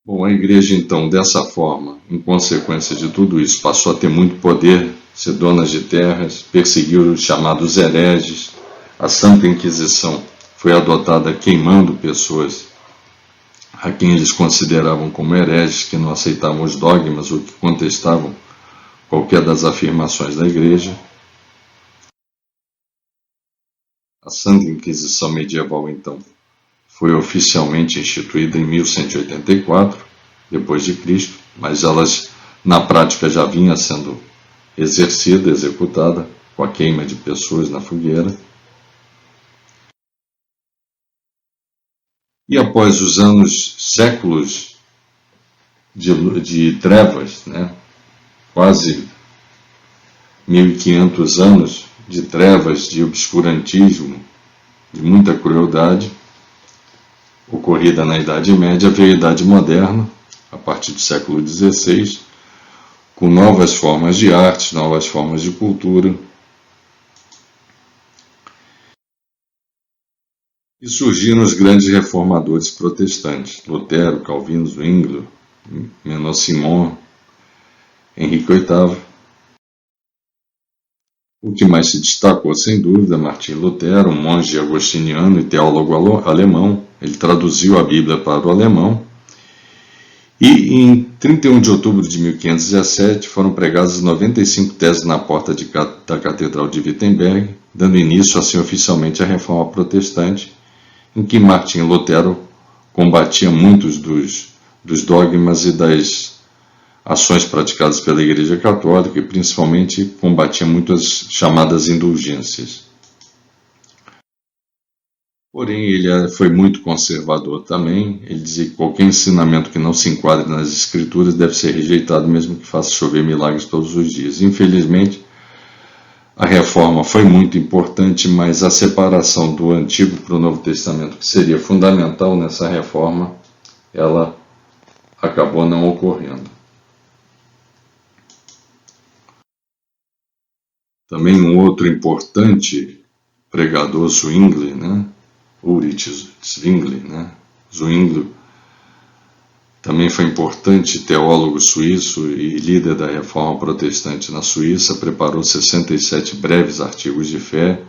Bom, a Igreja, então, dessa forma, em consequência de tudo isso, passou a ter muito poder, ser dona de terras, perseguiu os chamados hereges, a Santa Inquisição foi adotada queimando pessoas a quem eles consideravam como hereges, que não aceitavam os dogmas ou que contestavam qualquer das afirmações da Igreja. A Santa Inquisição medieval, então, foi oficialmente instituída em 1184, depois de Cristo, mas elas na prática já vinha sendo exercida, executada, com a queima de pessoas na fogueira. E após os séculos de trevas, quase 1500 anos de trevas, de obscurantismo, de muita crueldade, ocorrida na Idade Média, veio a Idade Moderna, a partir do século XVI, com novas formas de arte, novas formas de cultura. E surgiram os grandes reformadores protestantes, Lutero, Calvino, Zwinglio, Menor Simon, Henrique VIII. O que mais se destacou, sem dúvida, Martim Lutero, um monge agostiniano e teólogo alemão. Ele traduziu a Bíblia para o alemão. E em 31 de outubro de 1517 foram pregadas 95 teses na porta da Catedral de Wittenberg, dando início assim oficialmente à Reforma Protestante, em que Martim Lutero combatia muitos dos dogmas e das ações praticadas pela Igreja Católica, e principalmente combatia muitas chamadas indulgências. Porém, ele foi muito conservador também. Ele dizia que qualquer ensinamento que não se enquadre nas Escrituras deve ser rejeitado, mesmo que faça chover milagres todos os dias. Infelizmente, a reforma foi muito importante, mas a separação do Antigo para o Novo Testamento, que seria fundamental nessa reforma, ela acabou não ocorrendo. Também um outro importante pregador, Zwingli, Ulrich Zwingli, Zwinglio, Também foi importante teólogo suíço e líder da reforma protestante na Suíça, preparou 67 breves artigos de fé,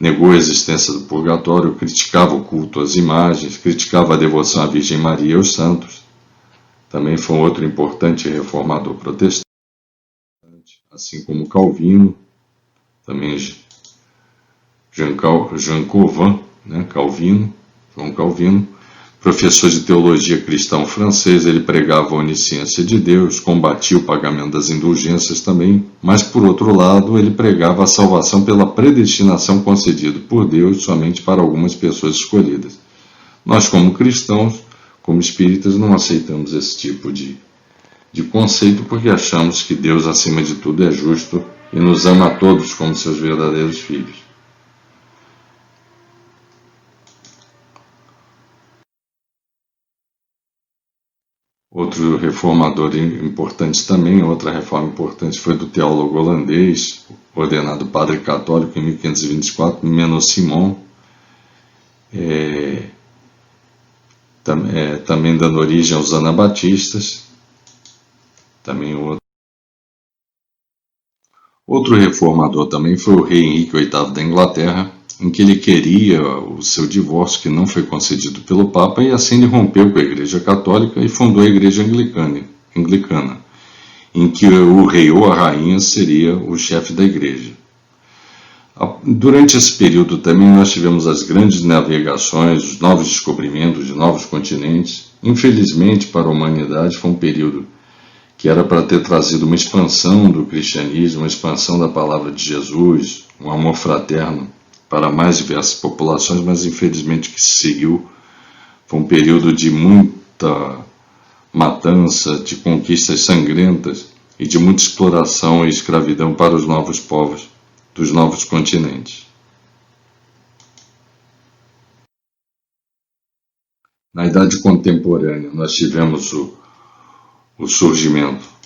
negou a existência do purgatório, criticava o culto às imagens, criticava a devoção à Virgem Maria e aos santos. Também foi outro importante reformador protestante, assim como Calvino, também Jean Calvin, João Calvino, professor de teologia cristão francês. Ele pregava a onisciência de Deus, combatia o pagamento das indulgências também, mas por outro lado ele pregava a salvação pela predestinação concedida por Deus somente para algumas pessoas escolhidas. Nós, como cristãos, como espíritas, não aceitamos esse tipo de conceito, porque achamos que Deus, acima de tudo, é justo e nos ama a todos como seus verdadeiros filhos. Outro reformador importante também, outra reforma importante foi do teólogo holandês, ordenado padre católico em 1524, Menno Simon, também dando origem aos anabatistas. Também outro reformador também foi o rei Henrique VIII da Inglaterra, em que ele queria o seu divórcio, que não foi concedido pelo Papa, e assim ele rompeu com a Igreja Católica e fundou a Igreja Anglicana, em que o rei ou a rainha seria o chefe da igreja. Durante esse período também nós tivemos as grandes navegações, os novos descobrimentos de novos continentes. Infelizmente para a humanidade foi um período que era para ter trazido uma expansão do cristianismo, uma expansão da palavra de Jesus, um amor fraterno para mais diversas populações, mas infelizmente o que se seguiu foi um período de muita matança, de conquistas sangrentas e de muita exploração e escravidão para os novos povos dos novos continentes. Na Idade Contemporânea, nós tivemos o surgimento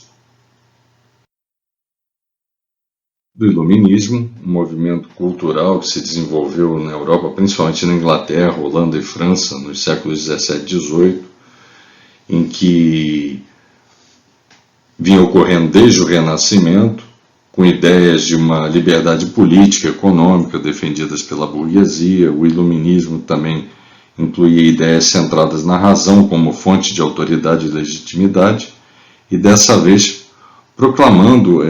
do Iluminismo, um movimento cultural que se desenvolveu na Europa, principalmente na Inglaterra, Holanda e França, nos séculos 17 e 18, em que vinha ocorrendo desde o Renascimento, com ideias de uma liberdade política e econômica defendidas pela burguesia. O Iluminismo também incluía ideias centradas na razão como fonte de autoridade e legitimidade, e dessa vez proclamando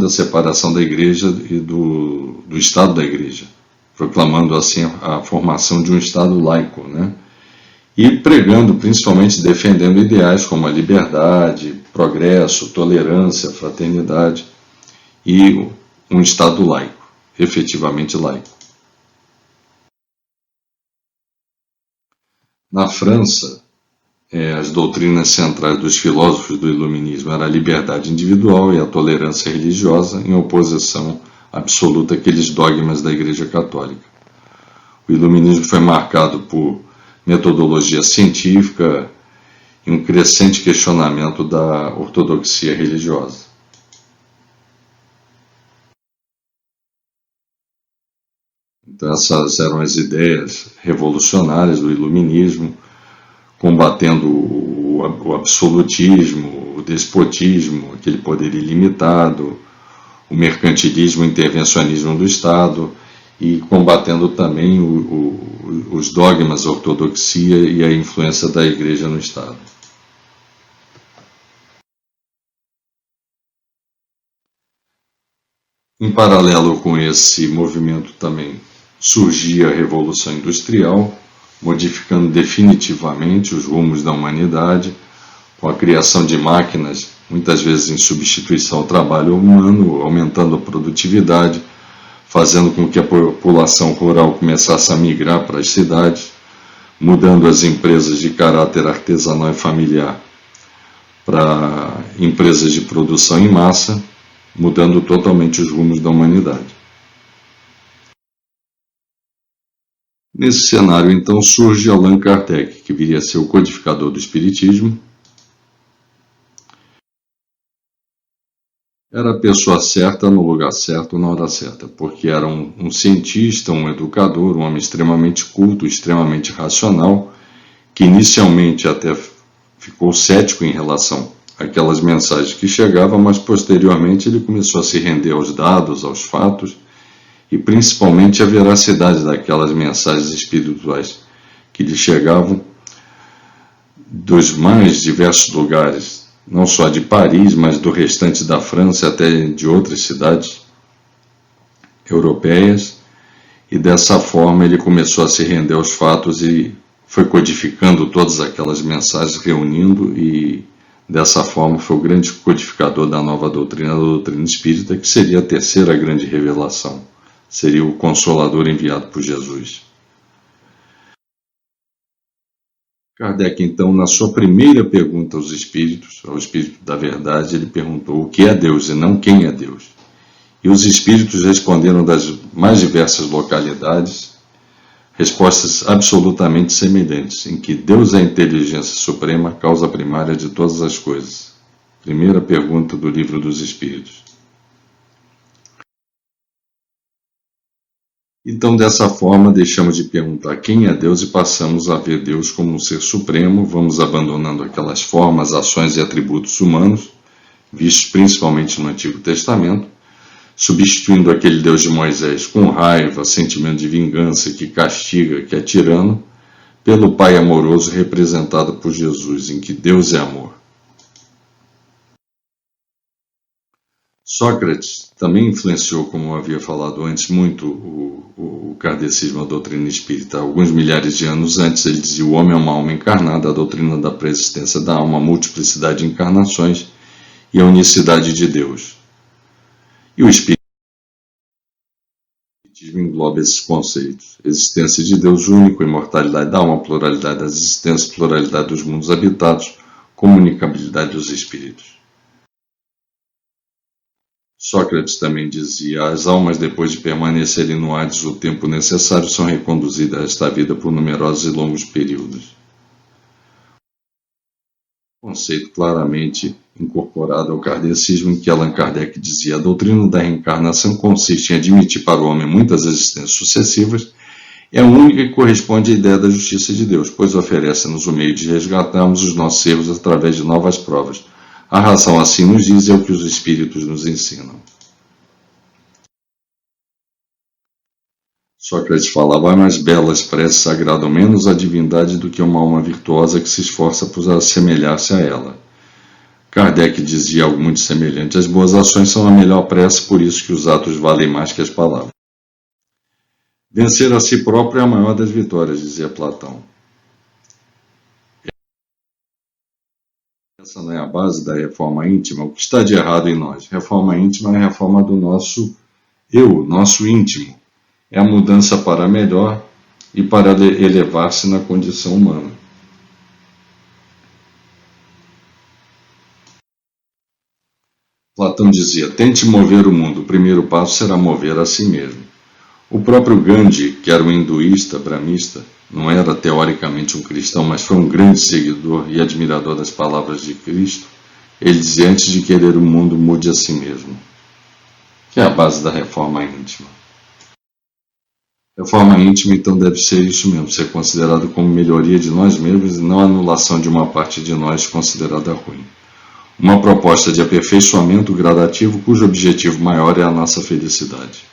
a separação da Igreja e do Estado da Igreja, proclamando assim a formação de um Estado laico, né? E pregando, principalmente defendendo ideais como a liberdade, progresso, tolerância, fraternidade e um Estado laico, efetivamente laico. Na França, as doutrinas centrais dos filósofos do Iluminismo eram a liberdade individual e a tolerância religiosa, em oposição absoluta àqueles dogmas da Igreja Católica. O Iluminismo foi marcado por metodologia científica e um crescente questionamento da ortodoxia religiosa. Então, essas eram as ideias revolucionárias do Iluminismo, combatendo o absolutismo, o despotismo, aquele poder ilimitado, o mercantilismo, o intervencionismo do Estado, e combatendo também os dogmas, a ortodoxia e a influência da Igreja no Estado. Em paralelo com esse movimento também surgia a Revolução Industrial, modificando definitivamente os rumos da humanidade, com a criação de máquinas, muitas vezes em substituição ao trabalho humano, aumentando a produtividade, fazendo com que a população rural começasse a migrar para as cidades, mudando as empresas de caráter artesanal e familiar para empresas de produção em massa, mudando totalmente os rumos da humanidade. Nesse cenário, então, surge Allan Kardec, que viria a ser o codificador do Espiritismo. Era a pessoa certa no lugar certo na hora certa, porque era um cientista, um educador, um homem extremamente culto, extremamente racional, que inicialmente até ficou cético em relação àquelas mensagens que chegavam, mas posteriormente ele começou a se render aos dados, aos fatos e principalmente à veracidade daquelas mensagens espirituais que lhe chegavam dos mais diversos lugares, não só de Paris, mas do restante da França, até de outras cidades europeias, e dessa forma ele começou a se render aos fatos e foi codificando todas aquelas mensagens, reunindo, e dessa forma foi o grande codificador da nova doutrina, da doutrina espírita, que seria a terceira grande revelação, seria o Consolador enviado por Jesus. Kardec, então, na sua primeira pergunta aos espíritos, ao Espírito da Verdade, ele perguntou o que é Deus e não quem é Deus. E os espíritos responderam das mais diversas localidades, respostas absolutamente semelhantes, em que Deus é a inteligência suprema, causa primária de todas as coisas. Primeira pergunta do Livro dos Espíritos. Então, dessa forma, deixamos de perguntar quem é Deus e passamos a ver Deus como um ser supremo, vamos abandonando aquelas formas, ações e atributos humanos, vistos principalmente no Antigo Testamento, substituindo aquele Deus de Moisés com raiva, sentimento de vingança que castiga, que é tirano, pelo Pai amoroso representado por Jesus, em que Deus é amor. Sócrates também influenciou, como eu havia falado antes, muito o kardecismo, a doutrina espírita. Alguns milhares de anos antes, ele dizia: o homem é uma alma encarnada, a doutrina da preexistência da alma, a multiplicidade de encarnações e a unicidade de Deus. E o espiritismo engloba esses conceitos: existência de Deus único, imortalidade da alma, pluralidade das existências, pluralidade dos mundos habitados, comunicabilidade dos espíritos. Sócrates também dizia: as almas, depois de permanecerem no Hades o tempo necessário, são reconduzidas a esta vida por numerosos e longos períodos. Conceito claramente incorporado ao kardecismo, em que Allan Kardec dizia: a doutrina da reencarnação consiste em admitir para o homem muitas existências sucessivas, é a única que corresponde à ideia da justiça de Deus, pois oferece-nos o meio de resgatarmos os nossos erros através de novas provas. A razão assim nos diz, é o que os espíritos nos ensinam. Sócrates falava: as mais belas preces agradam menos à divindade do que uma alma virtuosa que se esforça por assemelhar-se a ela. Kardec dizia algo muito semelhante: as boas ações são a melhor prece, por isso que os atos valem mais que as palavras. Vencer a si próprio é a maior das vitórias, dizia Platão. Essa não é a base da reforma íntima? O que está de errado em nós? Reforma íntima é a reforma do nosso eu, nosso íntimo. É a mudança para melhor e para elevar-se na condição humana. Platão dizia: tente mover o mundo, o primeiro passo será mover a si mesmo. O próprio Gandhi, que era um hinduísta, brahmista, não era teoricamente um cristão, mas foi um grande seguidor e admirador das palavras de Cristo. Ele dizia: antes de querer o mundo, mude a si mesmo. Que é a base da reforma íntima. Reforma íntima, então, deve ser isso mesmo, ser considerado como melhoria de nós mesmos e não anulação de uma parte de nós considerada ruim. Uma proposta de aperfeiçoamento gradativo cujo objetivo maior é a nossa felicidade.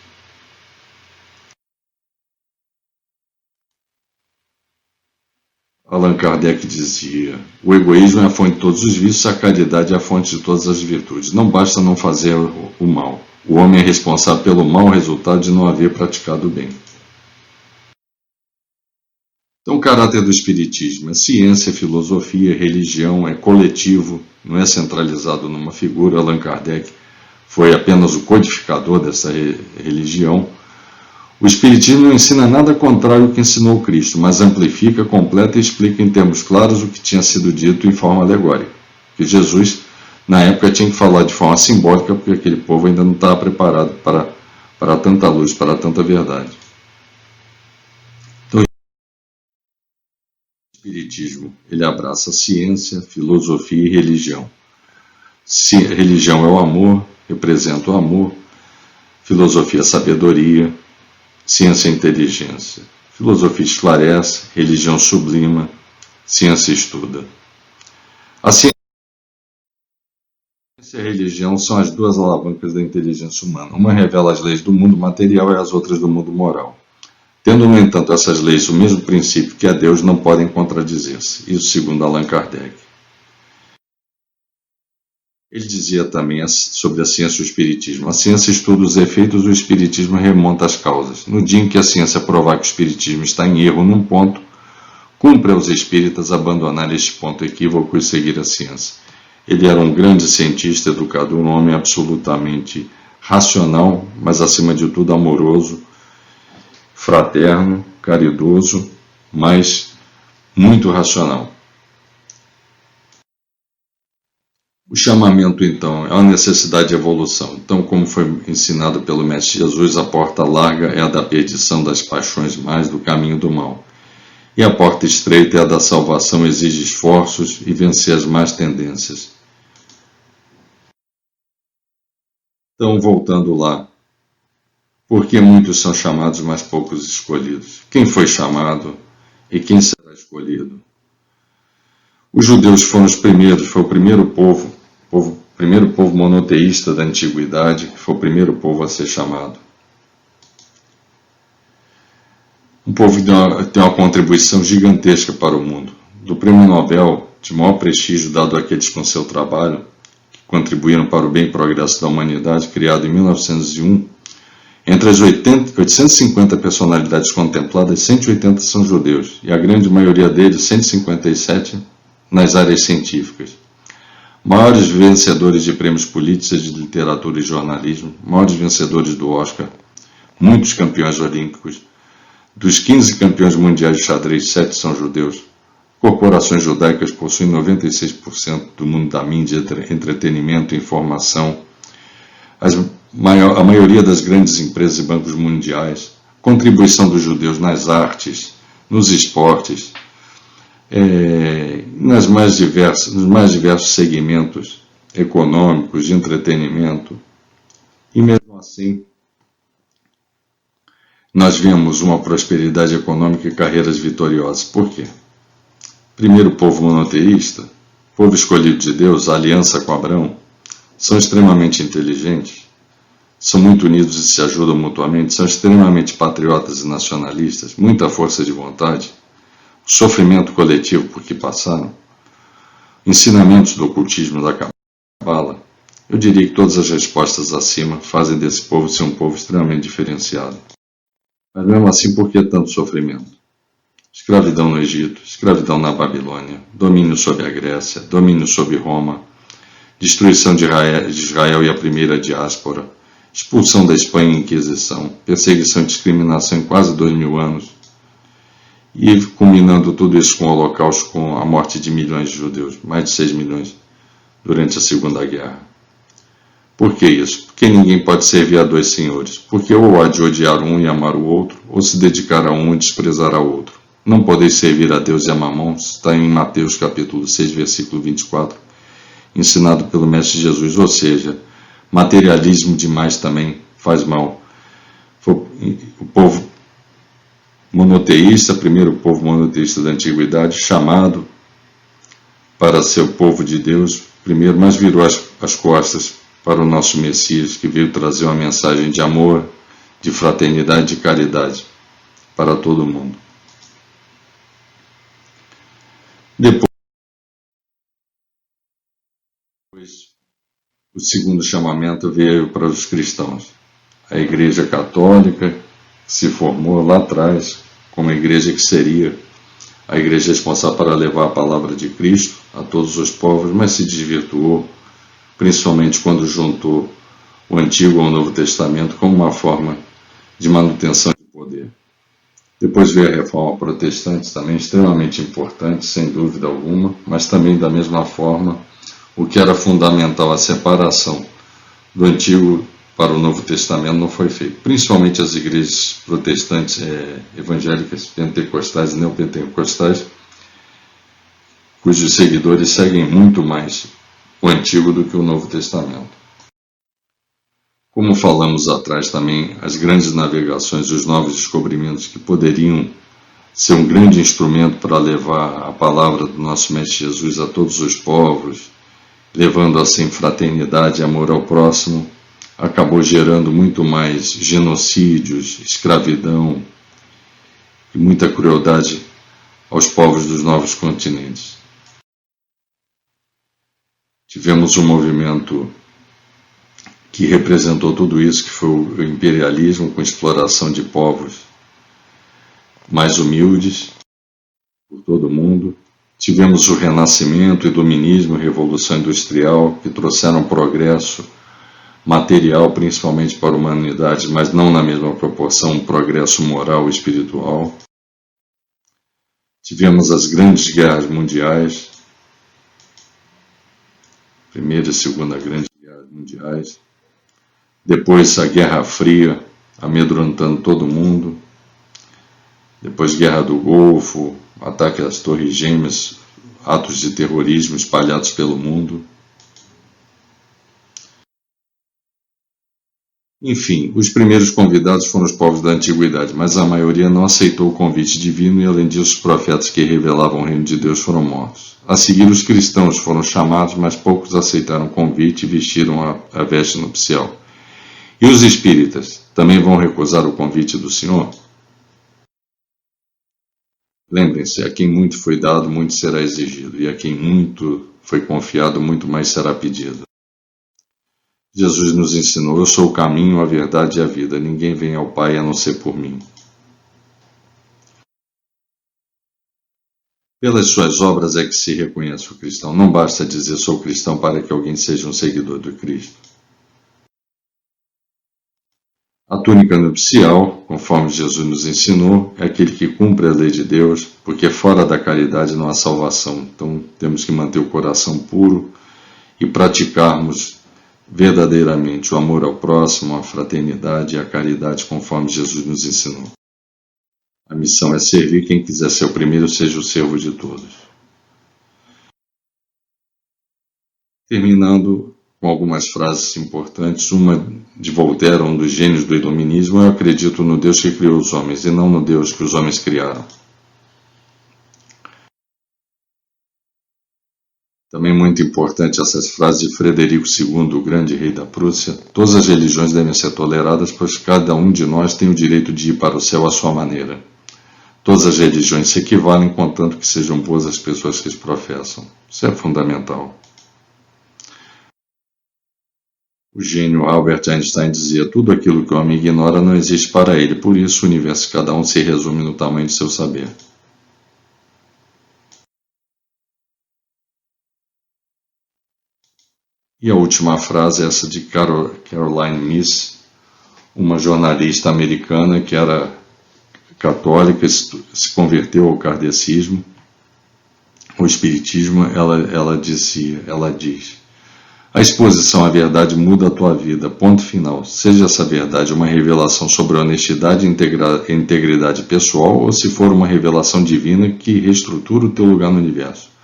Allan Kardec dizia: o egoísmo é a fonte de todos os vícios, a caridade é a fonte de todas as virtudes. Não basta não fazer o mal. O homem é responsável pelo mau resultado de não haver praticado o bem. Então, o caráter do espiritismo é ciência, filosofia, religião, é coletivo, não é centralizado numa figura. Allan Kardec foi apenas o codificador dessa religião. O Espiritismo não ensina nada contrário ao que ensinou Cristo, mas amplifica, completa e explica em termos claros o que tinha sido dito em forma alegórica. Que Jesus, na época, tinha que falar de forma simbólica, porque aquele povo ainda não estava preparado para tanta luz, para tanta verdade. Então, o Espiritismo, ele abraça ciência, filosofia e religião. Religião é o amor, representa o amor. Filosofia, a sabedoria. Ciência e inteligência. Filosofia esclarece, religião sublima, ciência estuda. A ciência e a religião são as duas alavancas da inteligência humana. Uma revela as leis do mundo material e as outras do mundo moral. Tendo, no entanto, essas leis o mesmo princípio que é Deus, não podem contradizer-se. Isso segundo Allan Kardec. Ele dizia também sobre a ciência e o espiritismo. A ciência estuda os efeitos, o espiritismo remonta às causas. No dia em que a ciência provar que o espiritismo está em erro num ponto, cumpre aos espíritas abandonar este ponto equívoco e seguir a ciência. Ele era um grande cientista, educador, um homem absolutamente racional, mas acima de tudo amoroso, fraterno, caridoso, mas muito racional. O chamamento, então, é uma necessidade de evolução. Então, como foi ensinado pelo Mestre Jesus, a porta larga é a da perdição, das paixões mais, do caminho do mal. E a porta estreita é a da salvação, exige esforços e vencer as más tendências. Então, voltando lá, por que muitos são chamados, mas poucos escolhidos? Quem foi chamado e quem será escolhido? Os judeus foram os primeiros, foi o primeiro povo monoteísta da antiguidade, que foi o primeiro povo a ser chamado. Um povo que tem uma contribuição gigantesca para o mundo. Do prêmio Nobel, de maior prestígio dado àqueles com seu trabalho, que contribuíram para o bem e progresso da humanidade, criado em 1901, entre as 850 personalidades contempladas, 180 são judeus, e a grande maioria deles, 157, nas áreas científicas. Maiores vencedores de prêmios políticos, de literatura e jornalismo, maiores vencedores do Oscar, muitos campeões olímpicos. Dos 15 campeões mundiais de xadrez, 7 são judeus. Corporações judaicas possuem 96% do mundo da mídia, entretenimento e informação. A maioria das grandes empresas e bancos mundiais. Contribuição dos judeus nas artes, nos esportes, nos mais diversos segmentos econômicos, de entretenimento. E mesmo assim, nós vemos uma prosperidade econômica e carreiras vitoriosas. Por quê? Primeiro, o povo monoteísta, povo escolhido de Deus, a aliança com Abraão, são extremamente inteligentes, são muito unidos e se ajudam mutuamente, são extremamente patriotas e nacionalistas, muita força de vontade, sofrimento coletivo por que passaram, ensinamentos do ocultismo da Cabala. Eu diria que todas as respostas acima fazem desse povo ser um povo extremamente diferenciado. Mas mesmo assim, por que tanto sofrimento? Escravidão no Egito, escravidão na Babilônia, domínio sobre a Grécia, domínio sobre Roma, destruição de Israel e a primeira diáspora, expulsão da Espanha e Inquisição, perseguição e discriminação em quase 2000 anos, e culminando tudo isso com o Holocausto, com a morte de milhões de judeus, mais de 6 milhões, durante a Segunda Guerra. Por que isso? Porque ninguém pode servir a dois senhores, porque ou há de odiar um e amar o outro, ou se dedicar a um e desprezar ao outro. Não podeis servir a Deus e a Mamon, está em Mateus capítulo 6, versículo 24, ensinado pelo Mestre Jesus, ou seja, materialismo demais também faz mal. O povo monoteísta, primeiro povo monoteísta da antiguidade, chamado para ser o povo de Deus, primeiro, mas virou as costas para o nosso Messias, que veio trazer uma mensagem de amor, de fraternidade, de caridade para todo mundo. Depois, o segundo chamamento veio para os cristãos. A Igreja Católica se formou lá atrás como a igreja que seria a igreja responsável para levar a palavra de Cristo a todos os povos, mas se desvirtuou, principalmente quando juntou o Antigo ao Novo Testamento como uma forma de manutenção de poder. Depois veio a Reforma Protestante, também extremamente importante, sem dúvida alguma, mas também da mesma forma, o que era fundamental, a separação do Antigo para o Novo Testamento, não foi feito. Principalmente as igrejas protestantes, evangélicas, pentecostais e neopentecostais, cujos seguidores seguem muito mais o Antigo do que o Novo Testamento. Como falamos atrás também, as grandes navegações, os novos descobrimentos que poderiam ser um grande instrumento para levar a palavra do nosso Mestre Jesus a todos os povos, levando assim fraternidade e amor ao próximo, acabou gerando muito mais genocídios, escravidão e muita crueldade aos povos dos novos continentes. Tivemos um movimento que representou tudo isso, que foi o imperialismo com exploração de povos mais humildes por todo o mundo. Tivemos o Renascimento, o Iluminismo, a Revolução Industrial, que trouxeram progresso material, principalmente para a humanidade, mas não na mesma proporção, um progresso moral e espiritual. Tivemos as grandes guerras mundiais, Primeira e Segunda Grandes Guerras Mundiais. Depois a Guerra Fria, amedrontando todo mundo. Depois Guerra do Golfo, ataque às Torres Gêmeas, atos de terrorismo espalhados pelo mundo. Enfim, os primeiros convidados foram os povos da antiguidade, mas a maioria não aceitou o convite divino e, além disso, os profetas que revelavam o reino de Deus foram mortos. A seguir, os cristãos foram chamados, mas poucos aceitaram o convite e vestiram a veste nupcial. E os espíritas também vão recusar o convite do Senhor? Lembrem-se, a quem muito foi dado, muito será exigido, e a quem muito foi confiado, muito mais será pedido. Jesus nos ensinou: eu sou o caminho, a verdade e a vida. Ninguém vem ao Pai a não ser por mim. Pelas suas obras é que se reconhece o cristão. Não basta dizer sou cristão para que alguém seja um seguidor do Cristo. A túnica nupcial, conforme Jesus nos ensinou, é aquele que cumpre a lei de Deus, porque fora da caridade não há salvação. Então temos que manter o coração puro e praticarmos verdadeiramente o amor ao próximo, a fraternidade e a caridade, conforme Jesus nos ensinou. A missão é servir. Quem quiser ser o primeiro, seja o servo de todos. Terminando com algumas frases importantes, uma de Voltaire, um dos gênios do iluminismo: eu acredito no Deus que criou os homens e não no Deus que os homens criaram. Também muito importante essas frases de Frederico II, o grande rei da Prússia: todas as religiões devem ser toleradas, pois cada um de nós tem o direito de ir para o céu à sua maneira. Todas as religiões se equivalem, contanto que sejam boas as pessoas que as professam. Isso é fundamental. O gênio Albert Einstein dizia: tudo aquilo que o homem ignora não existe para ele, por isso o universo de cada um se resume no tamanho de seu saber. E a última frase é essa de Caroline Myss, uma jornalista americana que era católica, se converteu ao kardecismo, ao espiritismo. Ela diz: a exposição à verdade muda a tua vida, ponto final. Seja essa verdade uma revelação sobre honestidade e integridade pessoal, ou se for uma revelação divina que reestrutura o teu lugar no universo.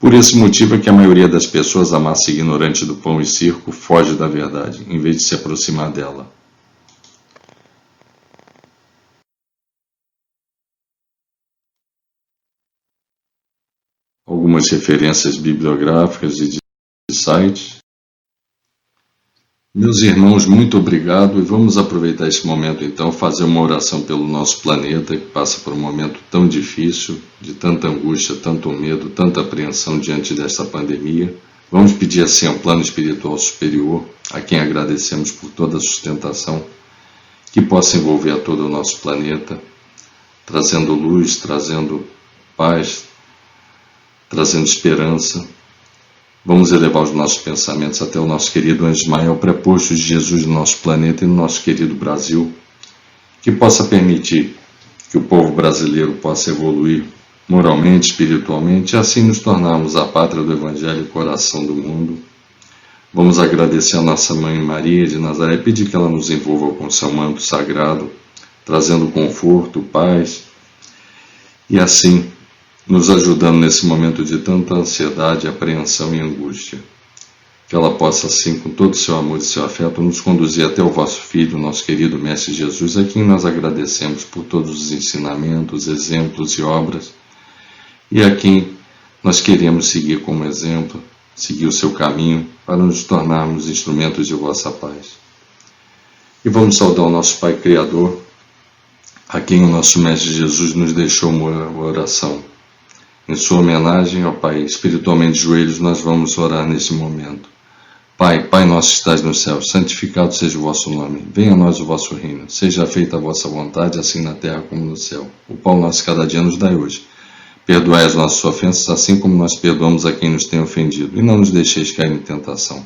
Por esse motivo é que a maioria das pessoas, a massa ignorante do pão e circo, foge da verdade, em vez de se aproximar dela. Algumas referências bibliográficas e de sites. Meus irmãos, muito obrigado, e vamos aproveitar esse momento então, fazer uma oração pelo nosso planeta, que passa por um momento tão difícil, de tanta angústia, tanto medo, tanta apreensão diante desta pandemia. Vamos pedir assim ao plano espiritual superior, a quem agradecemos por toda a sustentação, que possa envolver a todo o nosso planeta, trazendo luz, trazendo paz, trazendo esperança. Vamos elevar os nossos pensamentos até o nosso querido Anjo Ismael, preposto de Jesus no nosso planeta e no nosso querido Brasil, que possa permitir que o povo brasileiro possa evoluir moralmente, espiritualmente, e assim nos tornarmos a pátria do Evangelho e o coração do mundo. Vamos agradecer a nossa Mãe Maria de Nazaré e pedir que ela nos envolva com seu manto sagrado, trazendo conforto, paz, e assim nos ajudando nesse momento de tanta ansiedade, apreensão e angústia. que ela possa, assim, com todo o seu amor e seu afeto, nos conduzir até o vosso Filho, nosso querido Mestre Jesus, a quem nós agradecemos por todos os ensinamentos, exemplos e obras, e a quem nós queremos seguir como exemplo, seguir o seu caminho, para nos tornarmos instrumentos de vossa paz. E vamos saudar o nosso Pai Criador, a quem o nosso Mestre Jesus nos deixou uma oração. Em sua homenagem, ó Pai, espiritualmente de joelhos, nós vamos orar nesse momento. Pai nosso que estás no céu, santificado seja o vosso nome. Venha a nós o vosso reino. Seja feita a vossa vontade, assim na terra como no céu. O pão nosso cada dia nos dai hoje. Perdoai as nossas ofensas, assim como nós perdoamos a quem nos tem ofendido. E não nos deixeis cair em tentação.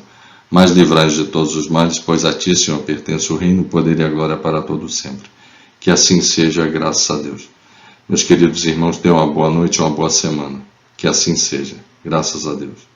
Mas livrai-nos de todos os males, pois a ti, Senhor, pertence o reino, o poder e a glória para todo sempre. Que assim seja, graças a Deus. Meus queridos irmãos, tenham uma boa noite e uma boa semana. Que assim seja, graças a Deus.